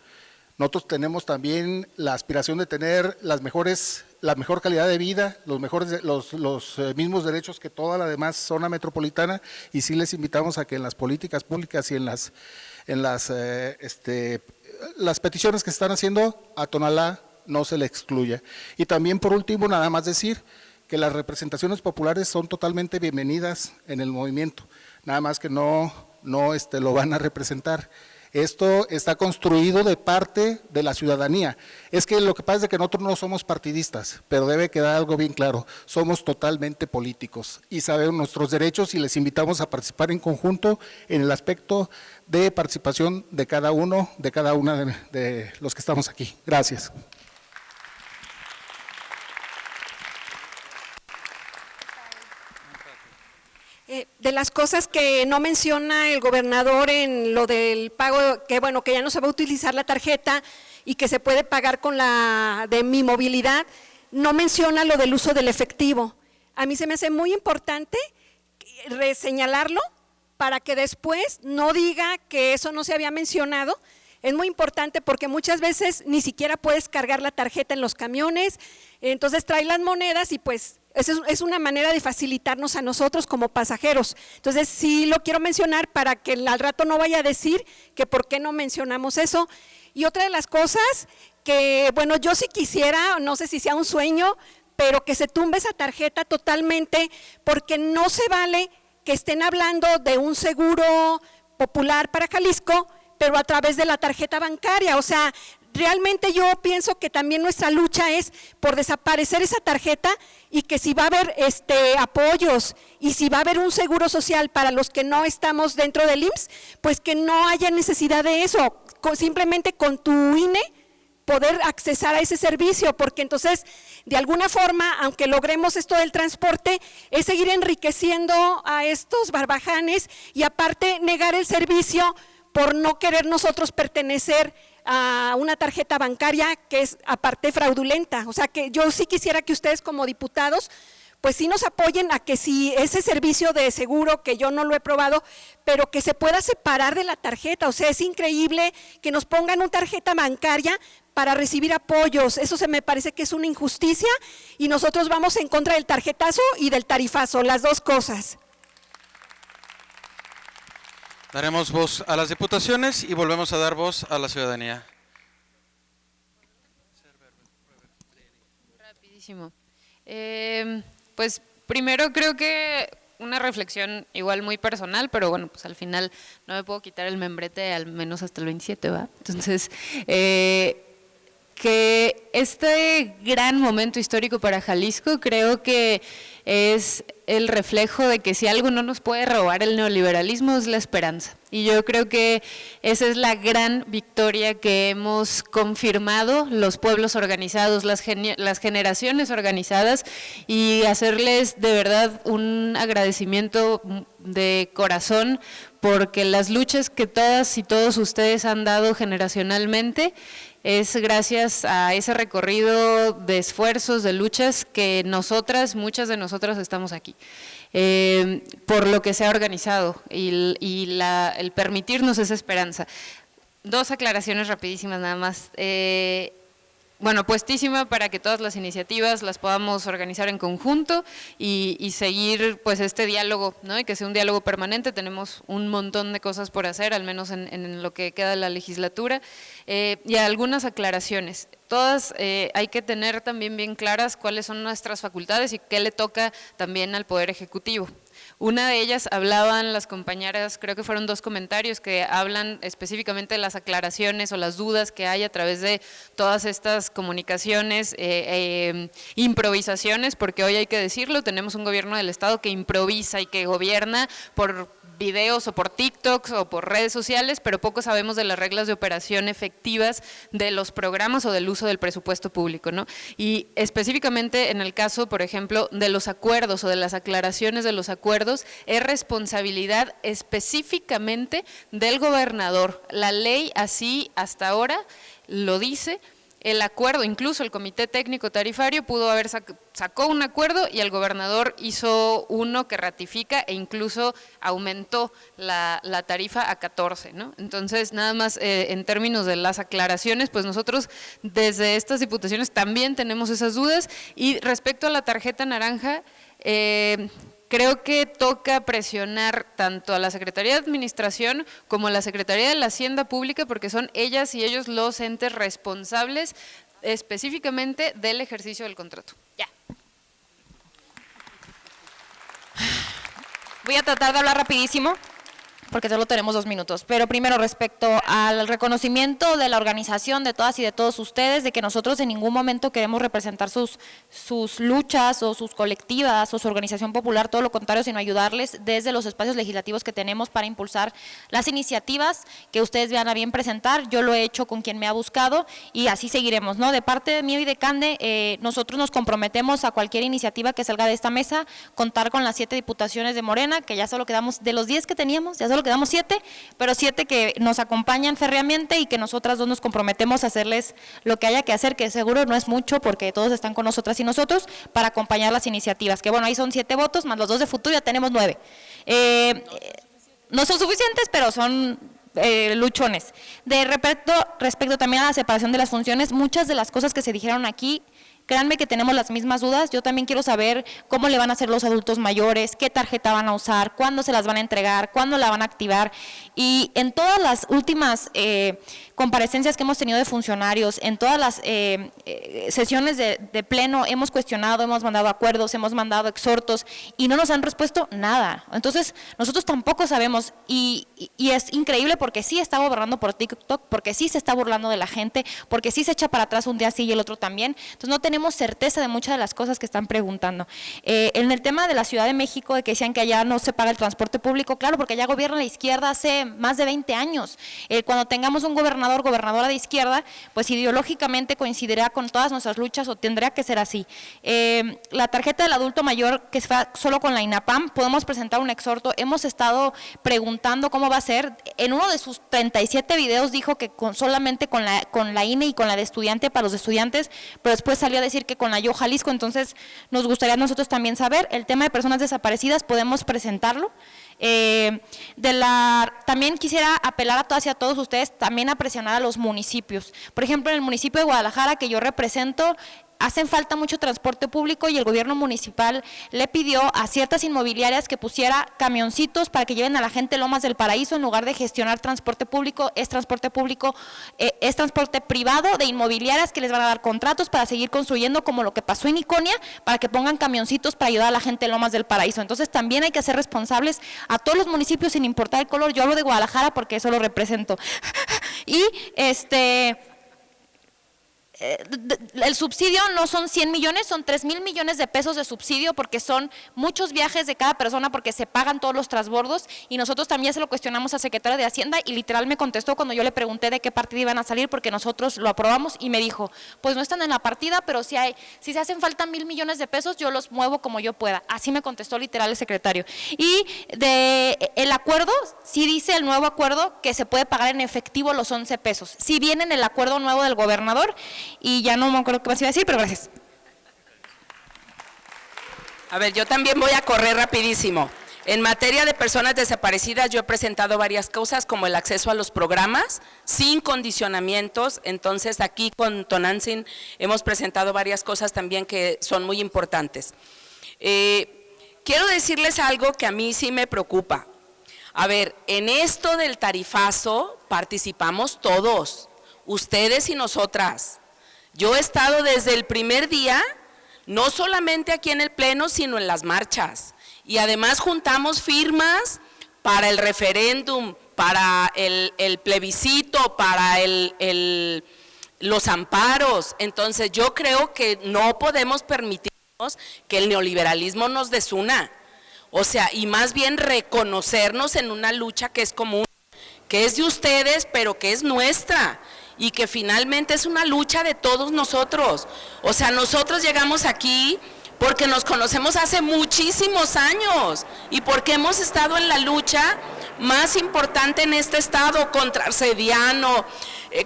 Nosotros tenemos también la aspiración de tener la mejor calidad de vida, los mismos derechos que toda la demás zona metropolitana, y sí les invitamos a que en las políticas públicas y en las peticiones que se están haciendo a Tonalá no se le excluya. Y también por último nada más decir que las representaciones populares son totalmente bienvenidas en el movimiento, nada más que no lo van a representar. Esto está construido de parte de la ciudadanía. Es que lo que pasa es que nosotros no somos partidistas, pero debe quedar algo bien claro, somos totalmente políticos y sabemos nuestros derechos y les invitamos a participar en conjunto en el aspecto de participación de cada uno, de cada una de los que estamos aquí. Gracias. De las cosas que no menciona el gobernador en lo del pago, que bueno, que ya no se va a utilizar la tarjeta y que se puede pagar con la de Mi Movilidad, no menciona lo del uso del efectivo. A mí se me hace muy importante reseñalarlo para que después no diga que eso no se había mencionado. Es muy importante porque muchas veces ni siquiera puedes cargar la tarjeta en los camiones, entonces trae las monedas y pues es una manera de facilitarnos a nosotros como pasajeros. Entonces sí lo quiero mencionar para que al rato no vaya a decir que por qué no mencionamos eso. Y otra de las cosas que, bueno, yo sí quisiera, no sé si sea un sueño, pero que se tumbe esa tarjeta totalmente, porque no se vale que estén hablando de un seguro popular para Jalisco, pero a través de la tarjeta bancaria. O sea, realmente yo pienso que también nuestra lucha es por desaparecer esa tarjeta y que si va a haber apoyos y si va a haber un seguro social para los que no estamos dentro del IMSS, pues que no haya necesidad de eso, simplemente con tu INE poder accesar a ese servicio, porque entonces de alguna forma, aunque logremos esto del transporte, es seguir enriqueciendo a estos barbajanes y aparte negar el servicio por no querer nosotros pertenecer a una tarjeta bancaria que es aparte fraudulenta. O sea que yo sí quisiera que ustedes como diputados pues sí nos apoyen a que si ese servicio de seguro, que yo no lo he probado, pero que se pueda separar de la tarjeta. O sea, es increíble que nos pongan una tarjeta bancaria para recibir apoyos. Eso se me parece que es una injusticia y nosotros vamos en contra del tarjetazo y del tarifazo, las dos cosas. Daremos voz a las diputaciones y volvemos a dar voz a la ciudadanía. Rapidísimo. Pues primero creo que una reflexión igual muy personal, pero bueno, pues al final no me puedo quitar el membrete al menos hasta el 27, ¿va? Entonces, que este gran momento histórico para Jalisco creo que es el reflejo de que si algo no nos puede robar el neoliberalismo es la esperanza. Y yo creo que esa es la gran victoria que hemos confirmado los pueblos organizados, las generaciones organizadas, y hacerles de verdad un agradecimiento de corazón porque las luchas que todas y todos ustedes han dado generacionalmente es gracias a ese recorrido de esfuerzos, de luchas, que muchas de nosotras estamos aquí. Por lo que se ha organizado y el permitirnos esa esperanza. 2 aclaraciones rapidísimas nada más. Bueno, puestísima para que todas las iniciativas las podamos organizar en conjunto y seguir pues este diálogo, ¿no? Y que sea un diálogo permanente. Tenemos un montón de cosas por hacer, al menos en lo que queda de la legislatura. Y algunas aclaraciones. Todas hay que tener también bien claras cuáles son nuestras facultades y qué le toca también al Poder Ejecutivo. Una de ellas hablaban las compañeras, creo que fueron 2 comentarios que hablan específicamente de las aclaraciones o las dudas que hay a través de todas estas comunicaciones, improvisaciones, porque hoy hay que decirlo, tenemos un gobierno del Estado que improvisa y que gobierna por videos o por TikToks o por redes sociales, pero poco sabemos de las reglas de operación efectivas de los programas o del uso del presupuesto público, ¿no? Y específicamente en el caso, por ejemplo, de los acuerdos o de las aclaraciones de los acuerdos, es responsabilidad específicamente del gobernador. La ley así hasta ahora lo dice. El acuerdo, incluso el Comité Técnico Tarifario pudo haber sacó un acuerdo y el gobernador hizo uno que ratifica e incluso aumentó la tarifa a 14, ¿no? Entonces, nada más en términos de las aclaraciones, pues nosotros desde estas diputaciones también tenemos esas dudas. Y respecto a la tarjeta naranja, creo que toca presionar tanto a la Secretaría de Administración como a la Secretaría de la Hacienda Pública, porque son ellas y ellos los entes responsables específicamente del ejercicio del contrato. Ya. Voy a tratar de hablar rapidísimo, porque solo tenemos 2 minutos, pero primero respecto al reconocimiento de la organización de todas y de todos ustedes, de que nosotros en ningún momento queremos representar sus luchas o sus colectivas o su organización popular, todo lo contrario, sino ayudarles desde los espacios legislativos que tenemos para impulsar las iniciativas que ustedes vean a bien presentar. Yo lo he hecho con quien me ha buscado y así seguiremos, ¿no? De parte de mío y de Cande, nosotros nos comprometemos a cualquier iniciativa que salga de esta mesa, contar con las 7 diputaciones de Morena, que ya solo quedamos, de los 10 que teníamos, ya solo quedamos 7, pero 7 que nos acompañan férreamente y que nosotras 2 nos comprometemos a hacerles lo que haya que hacer, que seguro no es mucho porque todos están con nosotras y nosotros, para acompañar las iniciativas, que bueno, ahí son 7 votos, más los 2 de Futuro, ya tenemos 9. No son suficientes, pero son luchones. Respecto también a la separación de las funciones, muchas de las cosas que se dijeron aquí, créanme que tenemos las mismas dudas. Yo también quiero saber cómo le van a hacer los adultos mayores, qué tarjeta van a usar, cuándo se las van a entregar, cuándo la van a activar. Y en todas las últimas comparecencias que hemos tenido de funcionarios, en todas las sesiones de pleno hemos cuestionado, hemos mandado acuerdos, hemos mandado exhortos y no nos han respuesto nada. Entonces nosotros tampoco sabemos y es increíble porque sí está gobernando por TikTok, porque sí se está burlando de la gente, porque sí se echa para atrás un día sí y el otro también. Entonces no tenemos certeza de muchas de las cosas que están preguntando. En el tema de la Ciudad de México, de que decían que allá no se paga el transporte público, claro, porque allá gobierna la izquierda hace más de 20 años. Cuando tengamos un gobernadora de izquierda, pues ideológicamente coincidirá con todas nuestras luchas o tendría que ser así. La tarjeta del adulto mayor, que se va solo con la INAPAM, podemos presentar un exhorto. Hemos estado preguntando cómo va a ser. En uno de sus 37 videos dijo que solamente con la INE y con la de estudiante para los estudiantes, pero después salió a decir que con la Yo Jalisco. Entonces nos gustaría a nosotros también saber el tema de personas desaparecidas, podemos presentarlo. También quisiera apelar a todas y a todos ustedes también a presionar a los municipios. Por ejemplo, en el municipio de Guadalajara, que yo represento, hacen falta mucho transporte público y el gobierno municipal le pidió a ciertas inmobiliarias que pusiera camioncitos para que lleven a la gente Lomas del Paraíso en lugar de gestionar transporte público, es transporte privado de inmobiliarias que les van a dar contratos para seguir construyendo, como lo que pasó en Iconia, para que pongan camioncitos para ayudar a la gente en Lomas del Paraíso. Entonces también hay que hacer responsables a todos los municipios sin importar el color. Yo hablo de Guadalajara porque eso lo represento. Y el subsidio no son 100 millones, son 3,000 millones de pesos de subsidio porque son muchos viajes de cada persona porque se pagan todos los transbordos y nosotros también se lo cuestionamos al secretario de Hacienda y literal me contestó cuando yo le pregunté de qué partida iban a salir porque nosotros lo aprobamos y me dijo, pues no están en la partida, pero si se hacen falta 1,000 millones de pesos, yo los muevo como yo pueda. Así me contestó literal el secretario. Y el acuerdo, sí dice el nuevo acuerdo que se puede pagar en efectivo los 11 pesos. Sí viene en el acuerdo nuevo del gobernador. Y ya no me acuerdo qué más iba a decir, pero gracias. A ver, yo también voy a correr rapidísimo. En materia de personas desaparecidas, yo he presentado varias cosas como el acceso a los programas sin condicionamientos. Entonces, aquí con Tonantzin hemos presentado varias cosas también que son muy importantes. Quiero decirles algo que a mí sí me preocupa. A ver, en esto del tarifazo participamos todos, ustedes y nosotras. Yo he estado desde el primer día, no solamente aquí en el Pleno, sino en las marchas. Y además juntamos firmas para el referéndum, para el plebiscito, para los amparos. Entonces yo creo que no podemos permitirnos que el neoliberalismo nos desuna. O sea, y más bien reconocernos en una lucha que es común, que es de ustedes, pero que es nuestra. Y que finalmente es una lucha de todos nosotros. O sea, nosotros llegamos aquí porque nos conocemos hace muchísimos años y porque hemos estado en la lucha más importante en este estado contra Arcediano,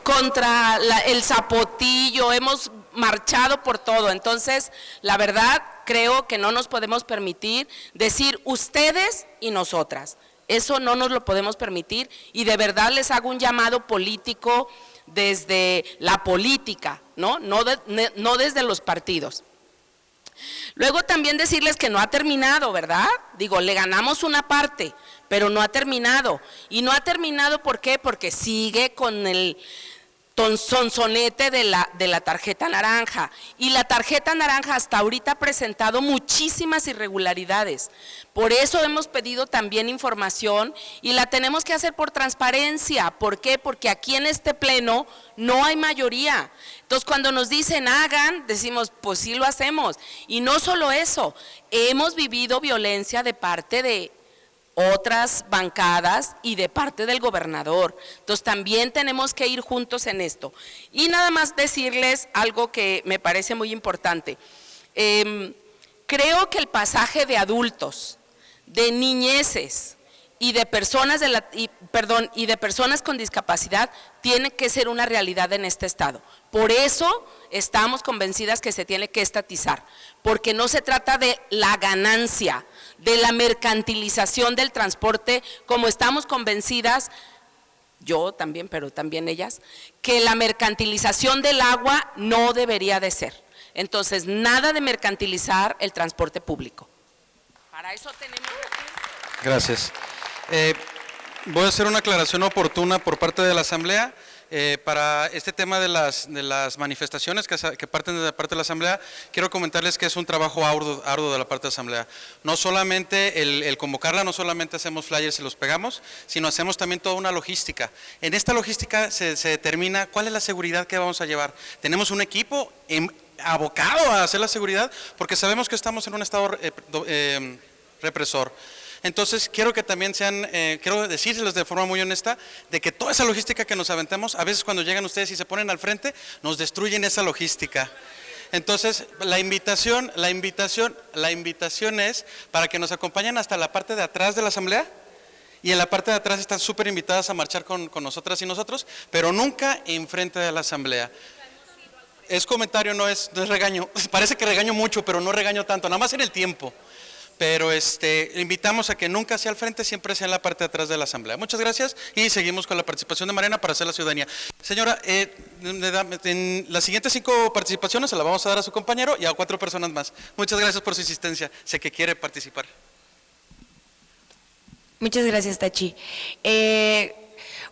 contra el Zapotillo, hemos marchado por todo. Entonces, la verdad, creo que no nos podemos permitir decir ustedes y nosotras. Eso no nos lo podemos permitir y de verdad les hago un llamado político desde la política, no desde los partidos. Luego también decirles que no ha terminado, ¿verdad? Digo, le ganamos una parte, pero no ha terminado. Y no ha terminado, ¿por qué? Porque sigue con el sonsonete de la tarjeta naranja. Y la tarjeta naranja hasta ahorita ha presentado muchísimas irregularidades. Por eso hemos pedido también información y la tenemos que hacer por transparencia. ¿Por qué? Porque aquí en este pleno no hay mayoría. Entonces cuando nos dicen hagan, decimos pues sí lo hacemos. Y no solo eso, hemos vivido violencia de parte de otras bancadas y de parte del gobernador. Entonces también tenemos que ir juntos en esto. Y nada más decirles algo que me parece muy importante. Creo que el pasaje de adultos, de niñeces y de personas y de personas con discapacidad tiene que ser una realidad en este estado. Por eso estamos convencidas que se tiene que estatizar, porque no se trata de la ganancia, de la mercantilización del transporte, como estamos convencidas, yo también, pero también ellas, que la mercantilización del agua no debería de ser. Entonces, nada de mercantilizar el transporte público. Para eso tenemos recursos. Gracias. Voy a hacer una aclaración oportuna por parte de la Asamblea. Para este tema de las manifestaciones que parten de parte de la Asamblea, quiero comentarles que es un trabajo arduo de la parte de la Asamblea. No solamente el convocarla, no solamente hacemos flyers y los pegamos, sino hacemos también toda una logística. En esta logística se determina cuál es la seguridad que vamos a llevar. Tenemos un equipo abocado a hacer la seguridad porque sabemos que estamos en un estado represor. Entonces, quiero que también quiero decírselos de forma muy honesta, de que toda esa logística que nos aventamos, a veces cuando llegan ustedes y se ponen al frente, nos destruyen esa logística. Entonces, la invitación es para que nos acompañen hasta la parte de atrás de la Asamblea, y en la parte de atrás están súper invitadas a marchar con nosotras y nosotros, pero nunca enfrente de la Asamblea. Es comentario, no es regaño. Parece que regaño mucho, pero no regaño tanto, nada más en el tiempo. Pero invitamos a que nunca sea al frente, siempre sea en la parte de atrás de la Asamblea. Muchas gracias y seguimos con la participación de Mariana para hacer la ciudadanía. Señora, en las siguientes 5 participaciones se la vamos a dar a su compañero y a 4 personas más. Muchas gracias por su insistencia, sé que quiere participar. Muchas gracias, Tachi.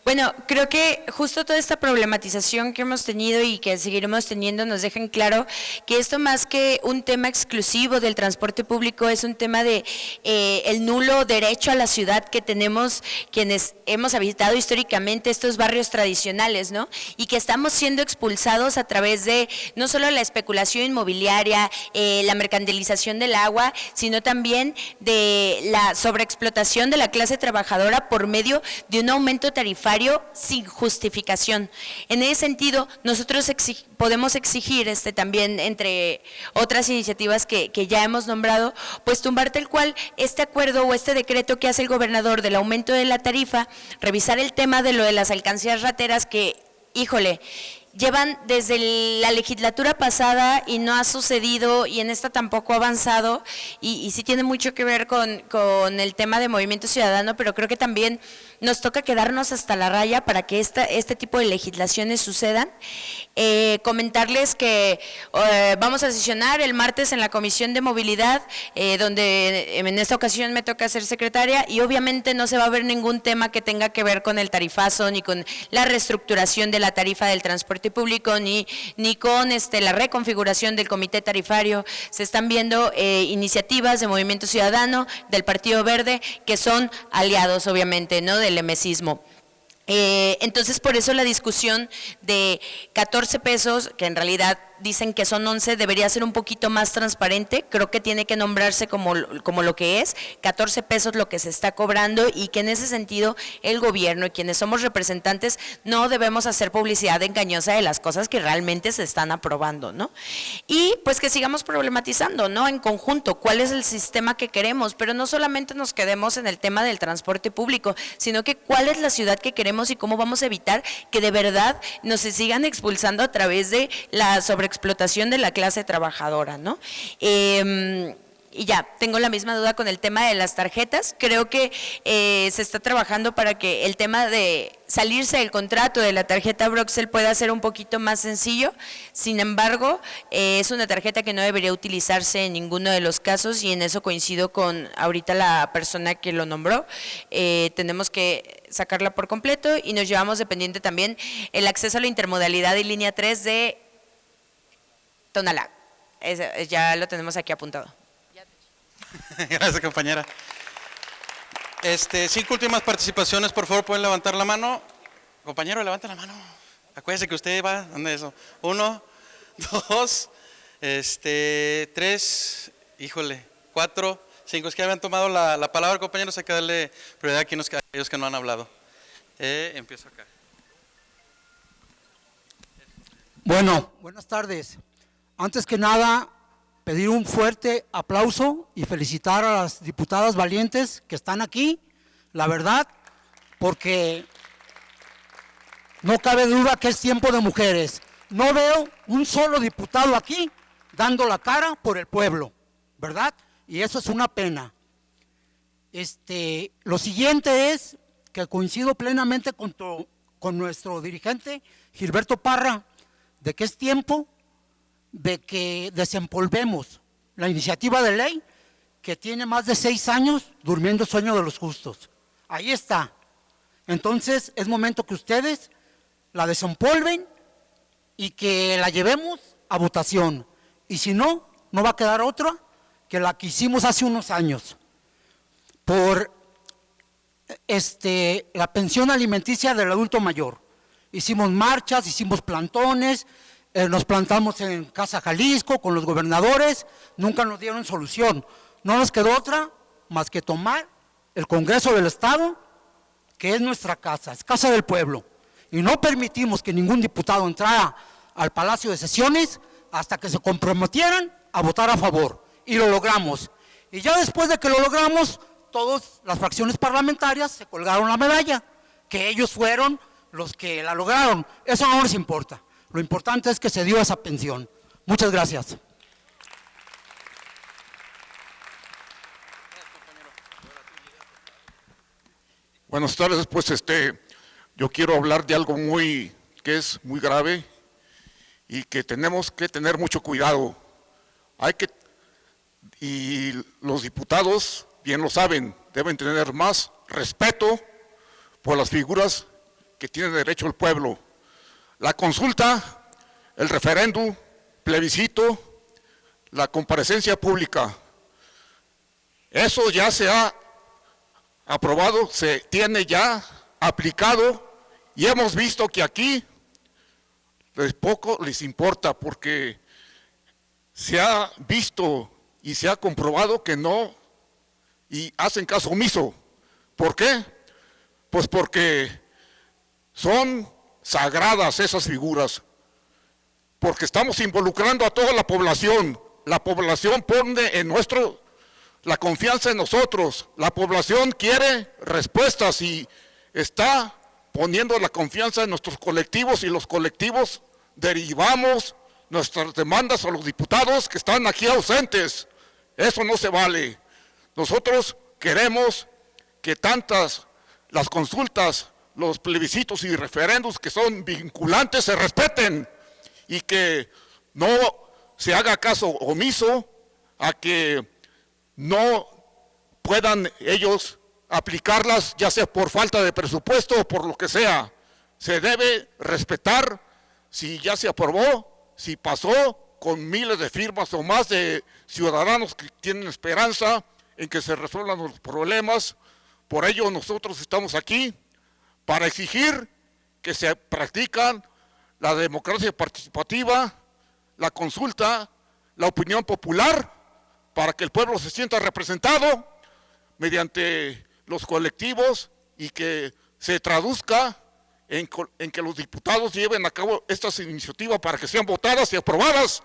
Bueno, creo que justo toda esta problematización que hemos tenido y que seguiremos teniendo nos deja en claro que esto, más que un tema exclusivo del transporte público, es un tema de el nulo derecho a la ciudad que tenemos quienes hemos habitado históricamente estos barrios tradicionales, ¿no? Y que estamos siendo expulsados a través de no solo la especulación inmobiliaria, la mercantilización del agua, sino también de la sobreexplotación de la clase trabajadora por medio de un aumento tarifario sin justificación. En ese sentido, nosotros podemos exigir también, entre otras iniciativas que ya hemos nombrado, pues tumbar tal cual este acuerdo o este decreto que hace el gobernador del aumento de la tarifa, revisar el tema de lo de las alcancías rateras que, híjole, llevan desde la legislatura pasada y no ha sucedido, y en esta tampoco ha avanzado, y sí tiene mucho que ver con el tema de Movimiento Ciudadano, pero creo que también nos toca quedarnos hasta la raya para que este tipo de legislaciones sucedan. Comentarles que vamos a sesionar el martes en la Comisión de Movilidad, donde en esta ocasión me toca ser secretaria, y obviamente no se va a ver ningún tema que tenga que ver con el tarifazo, ni con la reestructuración de la tarifa del transporte público, ni con la reconfiguración del comité tarifario. Se están viendo iniciativas de Movimiento Ciudadano, del Partido Verde, que son aliados obviamente, ¿no?, del emesismo. Entonces, por eso la discusión de 14 pesos, que en realidad dicen que son 11, debería ser un poquito más transparente. Creo que tiene que nombrarse como lo que es, 14 pesos lo que se está cobrando, y que en ese sentido el gobierno y quienes somos representantes no debemos hacer publicidad engañosa de las cosas que realmente se están aprobando, ¿no? Y pues que sigamos problematizando, ¿no?, en conjunto, cuál es el sistema que queremos, pero no solamente nos quedemos en el tema del transporte público, sino que cuál es la ciudad que queremos y cómo vamos a evitar que de verdad nos se sigan expulsando a través de la sobreexplotación de la clase trabajadora, ¿no? Y ya, tengo la misma duda con el tema de las tarjetas. Creo que se está trabajando para que el tema de salirse del contrato de la tarjeta Broxel pueda ser un poquito más sencillo. Sin embargo, es una tarjeta que no debería utilizarse en ninguno de los casos, y en eso coincido con ahorita la persona que lo nombró. Tenemos que sacarla por completo, y nos llevamos de pendiente también el acceso a la intermodalidad y línea 3 de Tonalá. Ya lo tenemos aquí apuntado. Gracias, compañera. 5 últimas participaciones, por favor, pueden levantar la mano. Compañero, levanta la mano. Acuérdese que usted va, ¿dónde es eso? 1, 2, 3, híjole, 4, 5. Es que habían tomado la palabra, compañeros, hay que darle prioridad a aquellos que no han hablado. Empiezo acá. Bueno, buenas tardes. Antes que nada, pedir un fuerte aplauso y felicitar a las diputadas valientes que están aquí, la verdad, porque no cabe duda que es tiempo de mujeres. No veo un solo diputado aquí dando la cara por el pueblo, ¿verdad? Y eso es una pena. Lo siguiente es que coincido plenamente con nuestro dirigente Gilberto Parra, de que es tiempo de que desempolvemos la iniciativa de ley que tiene más de 6 años durmiendo el sueño de los justos. Ahí está. Entonces es momento que ustedes la desempolven y que la llevemos a votación. Y si no, no va a quedar otra que la que hicimos hace unos años por la pensión alimenticia del adulto mayor. Hicimos marchas, hicimos plantones, nos plantamos en Casa Jalisco con los gobernadores, nunca nos dieron solución. No nos quedó otra más que tomar el Congreso del Estado, que es nuestra casa, es casa del pueblo. Y no permitimos que ningún diputado entrara al Palacio de Sesiones hasta que se comprometieran a votar a favor. Y lo logramos. Y ya después de que lo logramos, todas las fracciones parlamentarias se colgaron la medalla, que ellos fueron los que la lograron. Eso no les importa. Lo importante es que se dio esa pensión. Muchas gracias. Buenas tardes, pues yo quiero hablar de algo que es muy grave y que tenemos que tener mucho cuidado. Y los diputados, bien lo saben, deben tener más respeto por las figuras que tiene derecho el pueblo. La consulta, el referéndum, plebiscito, la comparecencia pública. Eso ya se ha aprobado, se tiene ya aplicado y hemos visto que aquí poco les importa porque se ha visto y se ha comprobado que no y hacen caso omiso. ¿Por qué? Pues porque son sagradas esas figuras, porque estamos involucrando a toda la población pone en la confianza en nosotros, la población quiere respuestas y está poniendo la confianza en nuestros colectivos y los colectivos derivamos nuestras demandas a los diputados que están aquí ausentes. Eso no se vale. Nosotros queremos que las consultas, los plebiscitos y referéndums que son vinculantes se respeten y que no se haga caso omiso a que no puedan ellos aplicarlas, ya sea por falta de presupuesto o por lo que sea. Se debe respetar si ya se aprobó, si pasó con miles de firmas o más de ciudadanos que tienen esperanza en que se resuelvan los problemas. Por ello nosotros estamos aquí para exigir que se practican la democracia participativa, la consulta, la opinión popular, para que el pueblo se sienta representado mediante los colectivos y que se traduzca en que los diputados lleven a cabo estas iniciativas para que sean votadas y aprobadas,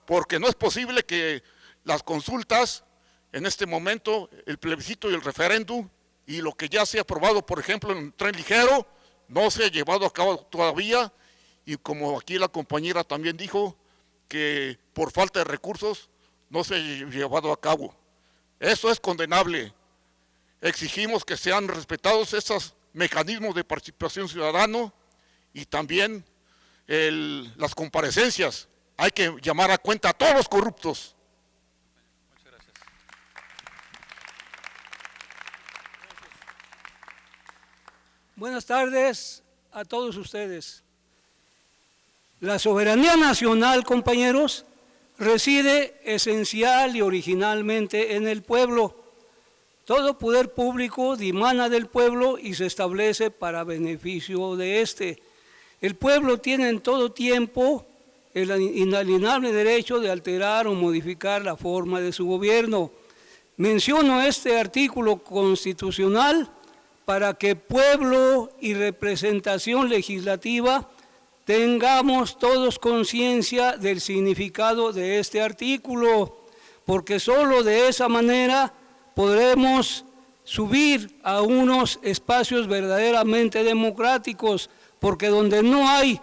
porque no es posible que las consultas, en este momento, el plebiscito y el referéndum, y lo que ya se ha aprobado, por ejemplo, en el tren ligero, no se ha llevado a cabo todavía, y como aquí la compañera también dijo, que por falta de recursos no se ha llevado a cabo. Eso es condenable. Exigimos que sean respetados esos mecanismos de participación ciudadana y también las comparecencias. Hay que llamar a cuenta a todos los corruptos. Muchas gracias. Buenas tardes a todos ustedes. La soberanía nacional, compañeros, reside esencial y originalmente en el pueblo. Todo poder público dimana del pueblo y se establece para beneficio de éste. El pueblo tiene en todo tiempo el inalienable derecho de alterar o modificar la forma de su gobierno. Menciono este artículo constitucional para que pueblo y representación legislativa tengamos todos conciencia del significado de este artículo, porque solo de esa manera podremos subir a unos espacios verdaderamente democráticos, porque donde no hay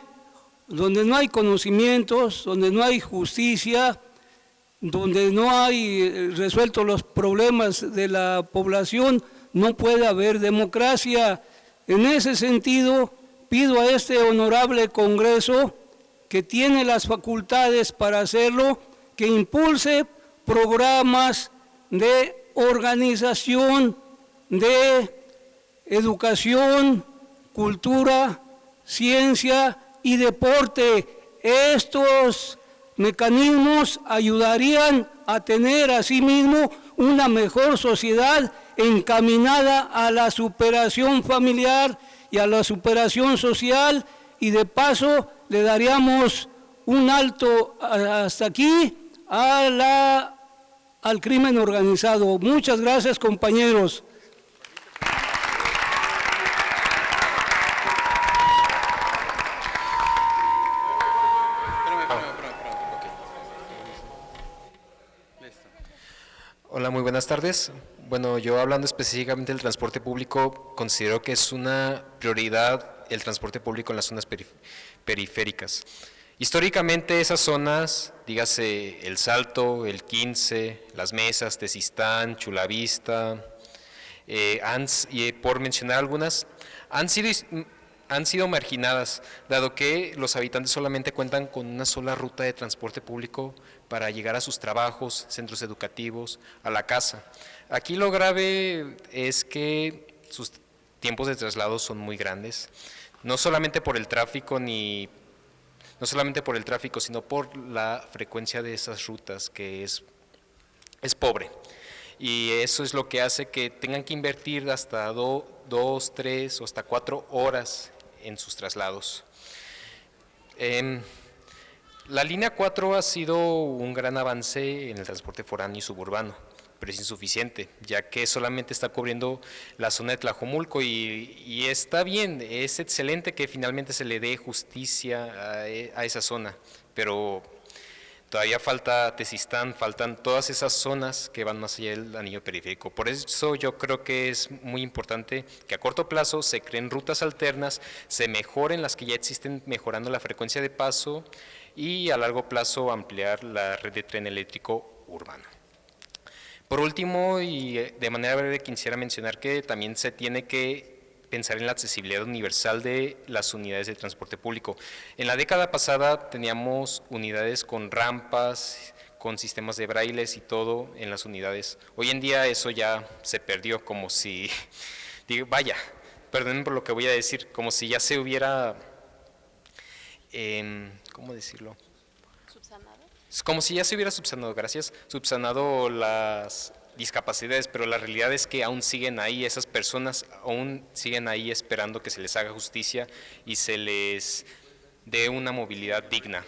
conocimientos, donde no hay justicia, donde no hay resueltos los problemas de la población, no puede haber democracia. En ese sentido, pido a este honorable Congreso, que tiene las facultades para hacerlo, que impulse programas de organización, de educación, cultura, ciencia y deporte. Estos mecanismos ayudarían a tener asimismo una mejor sociedad encaminada a la superación familiar y a la superación social, y de paso le daríamos un alto hasta aquí al crimen organizado. Muchas gracias, compañeros. Hola, muy buenas tardes. Bueno, yo hablando específicamente del transporte público, considero que es una prioridad el transporte público en las zonas periféricas. Históricamente esas zonas, dígase El Salto, El 15, Las Mesas, Tezistán, Chulavista, por mencionar algunas, han sido marginadas, dado que los habitantes solamente cuentan con una sola ruta de transporte público para llegar a sus trabajos, centros educativos, a la casa. Aquí lo grave es que sus tiempos de traslado son muy grandes. no solamente por el tráfico sino por la frecuencia de esas rutas, que es pobre. Y eso es lo que hace que tengan que invertir hasta 2, 3 o hasta 4 horas en sus traslados. La línea 4 ha sido un gran avance en el transporte foráneo y suburbano, pero es insuficiente, ya que solamente está cubriendo la zona de Tlajomulco y está bien, es excelente que finalmente se le dé justicia a esa zona, pero todavía falta Tezistán, faltan todas esas zonas que van más allá del anillo periférico. Por eso yo creo que es muy importante que a corto plazo se creen rutas alternas, se mejoren las que ya existen, mejorando la frecuencia de paso, y a largo plazo ampliar la red de tren eléctrico urbano. Por último, y de manera breve, quisiera mencionar que también se tiene que pensar en la accesibilidad universal de las unidades de transporte público. En la década pasada teníamos unidades con rampas, con sistemas de brailes y todo en las unidades. Hoy en día eso ya se perdió, como si, vaya, perdonen por lo que voy a decir, como si ya se hubiera, ¿cómo decirlo? ¿Subsanado? Como si ya se hubiera subsanado las discapacidades, pero la realidad es que aún siguen ahí, esas personas aún siguen ahí esperando que se les haga justicia y se les dé una movilidad digna.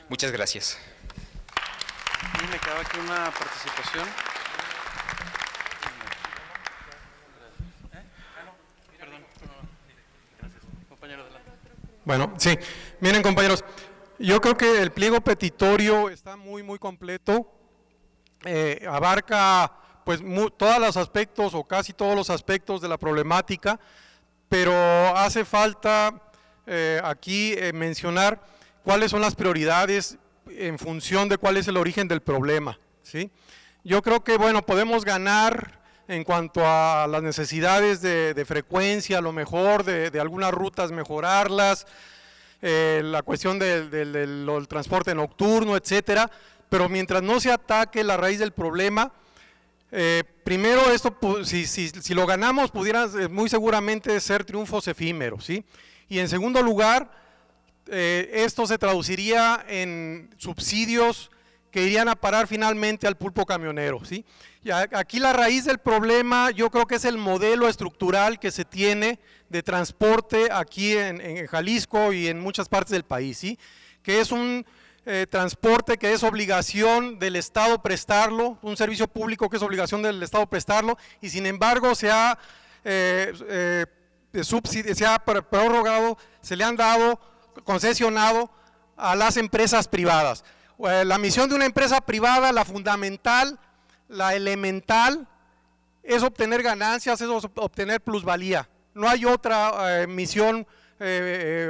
Muchas gracias. Y me queda aquí una participación. Bueno, sí. Miren, compañeros, yo creo que el pliego petitorio está muy completo. Abarca pues todos los aspectos o casi todos los aspectos de la problemática, pero hace falta aquí mencionar cuáles son las prioridades en función de cuál es el origen del problema, ¿sí? Yo creo que, bueno, podemos ganar en cuanto a las necesidades de frecuencia, a lo mejor de algunas rutas mejorarlas, la cuestión del transporte nocturno, etcétera, pero mientras no se ataque la raíz del problema, primero esto, si lo ganamos, pudiera muy seguramente ser triunfos efímeros, ¿sí? Y en segundo lugar, esto se traduciría en subsidios que irían a parar finalmente al pulpo camionero, ¿sí? Y aquí la raíz del problema yo creo que es el modelo estructural que se tiene de transporte aquí en Jalisco y en muchas partes del país, ¿sí? Que es un transporte que es obligación del Estado prestarlo, un servicio público que es obligación del Estado prestarlo, y sin embargo se ha prorrogado, se le han dado, concesionado a las empresas privadas. La misión de una empresa privada, la fundamental, la elemental, es obtener ganancias, es obtener plusvalía. No hay otra misión,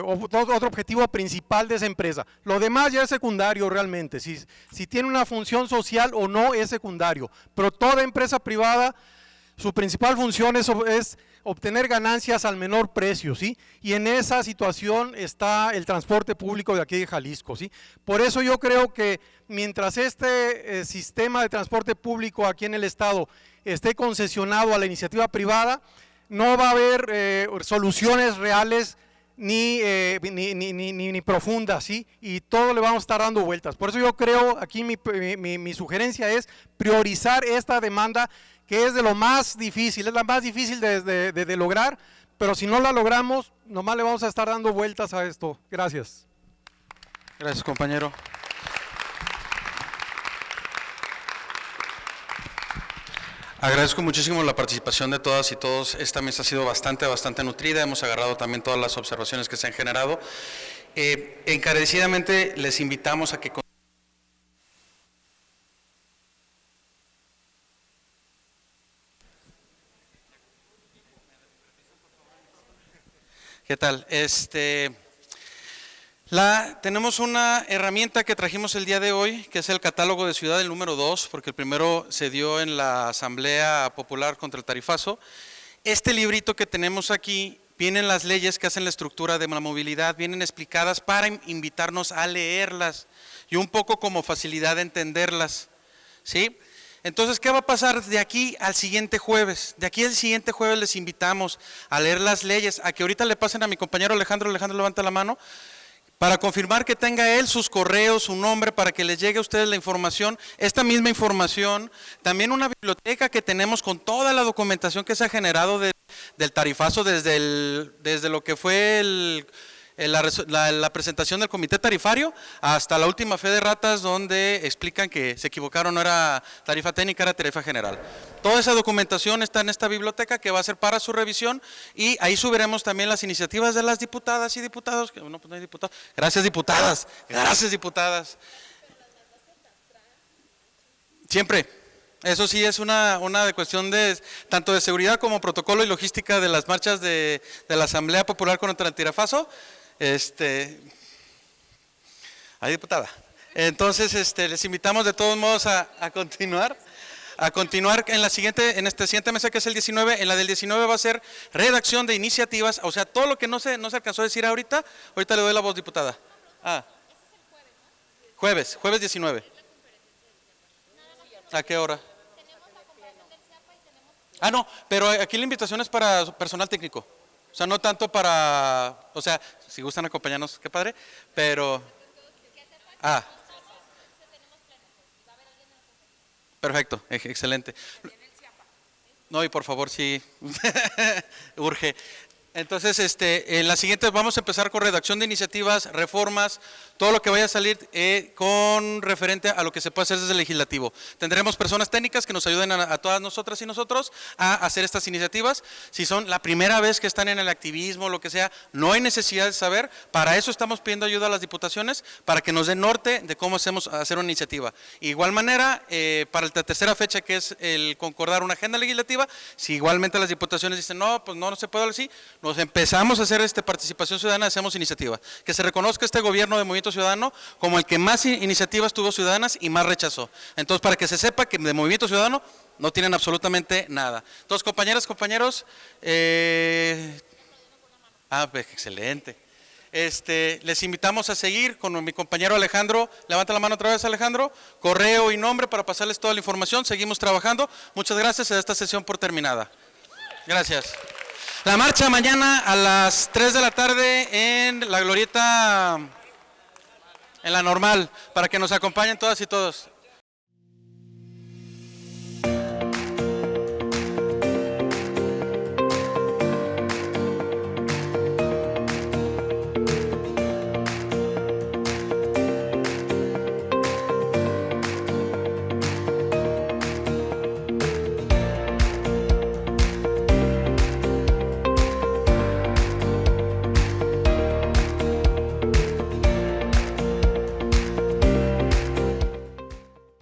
otro objetivo principal de esa empresa. Lo demás ya es secundario realmente, si tiene una función social o no es secundario, pero toda empresa privada, su principal función es obtener ganancias al menor precio, ¿sí? Y en esa situación está el transporte público de aquí de Jalisco, ¿sí? Por eso yo creo que mientras este sistema de transporte público aquí en el estado esté concesionado a la iniciativa privada, no va a haber soluciones reales ni profundas, ¿sí? Y todo le vamos a estar dando vueltas. Por eso yo creo, aquí mi sugerencia es priorizar esta demanda, que es de lo más difícil, es la más difícil de lograr, pero si no la logramos, nomás le vamos a estar dando vueltas a esto. Gracias. Gracias, compañero. Agradezco muchísimo la participación de todas y todos. Esta mesa ha sido bastante nutrida. Hemos agarrado también todas las observaciones que se han generado. Encarecidamente les invitamos a que... ¿Qué tal? Tenemos una herramienta que trajimos el día de hoy, que es el catálogo de ciudad, el número 2, porque el primero se dio en la Asamblea Popular contra el Tarifazo. Este librito que tenemos aquí, vienen las leyes que hacen la estructura de la movilidad, vienen explicadas para invitarnos a leerlas y un poco como facilidad de entenderlas, ¿sí? Entonces, ¿qué va a pasar de aquí al siguiente jueves? De aquí al siguiente jueves les invitamos a leer las leyes, a que ahorita le pasen a mi compañero Alejandro. Alejandro, levanta la mano, para confirmar que tenga él sus correos, su nombre, para que les llegue a ustedes la información, esta misma información, también una biblioteca que tenemos con toda la documentación que se ha generado del tarifazo desde lo que fue la presentación del comité tarifario hasta la última fe de ratas, donde explican que se equivocaron, no era tarifa técnica, era tarifa general. Toda esa documentación está en esta biblioteca, que va a ser para su revisión, y ahí subiremos también las iniciativas de las diputadas y diputados, no, pues no hay diputados, gracias diputadas, siempre. Eso sí es una de cuestión de tanto de seguridad como protocolo y logística de las marchas de la Asamblea Popular contra el tarifazo. Ahí, diputada. Entonces, les invitamos de todos modos a continuar en esta siguiente mesa, que es el 19. En la del 19 va a ser redacción de iniciativas, o sea, todo lo que no se alcanzó a decir ahorita le doy la voz, diputada. Jueves 19. ¿A qué hora? No, pero aquí la invitación es para personal técnico. O sea, no tanto para, o sea, si gustan acompañarnos, qué padre, pero... Perfecto, excelente. No, y por favor, sí, urge. Entonces, en la siguiente vamos a empezar con redacción de iniciativas, reformas, todo lo que vaya a salir con referente a lo que se puede hacer desde el legislativo. Tendremos personas técnicas que nos ayuden a todas nosotras y nosotros a hacer estas iniciativas. Si son la primera vez que están en el activismo, lo que sea, no hay necesidad de saber. Para eso estamos pidiendo ayuda a las diputaciones, para que nos den norte de cómo hacer una iniciativa. Igual manera, para la tercera fecha, que es el concordar una agenda legislativa, si igualmente las diputaciones dicen, no, pues no se puede así, nos empezamos a hacer participación ciudadana, hacemos iniciativa. Que se reconozca este gobierno de Movimiento Ciudadano como el que más iniciativas tuvo ciudadanas y más rechazó. Entonces, para que se sepa que de Movimiento Ciudadano no tienen absolutamente nada. Entonces, compañeras, compañeros, pues, excelente. Les invitamos a seguir con mi compañero Alejandro. Levanta la mano otra vez, Alejandro. Correo y nombre para pasarles toda la información. Seguimos trabajando. Muchas gracias. A esta sesión por terminada. Gracias. La marcha mañana a las 3 de la tarde en la glorieta, en la normal, para que nos acompañen todas y todos.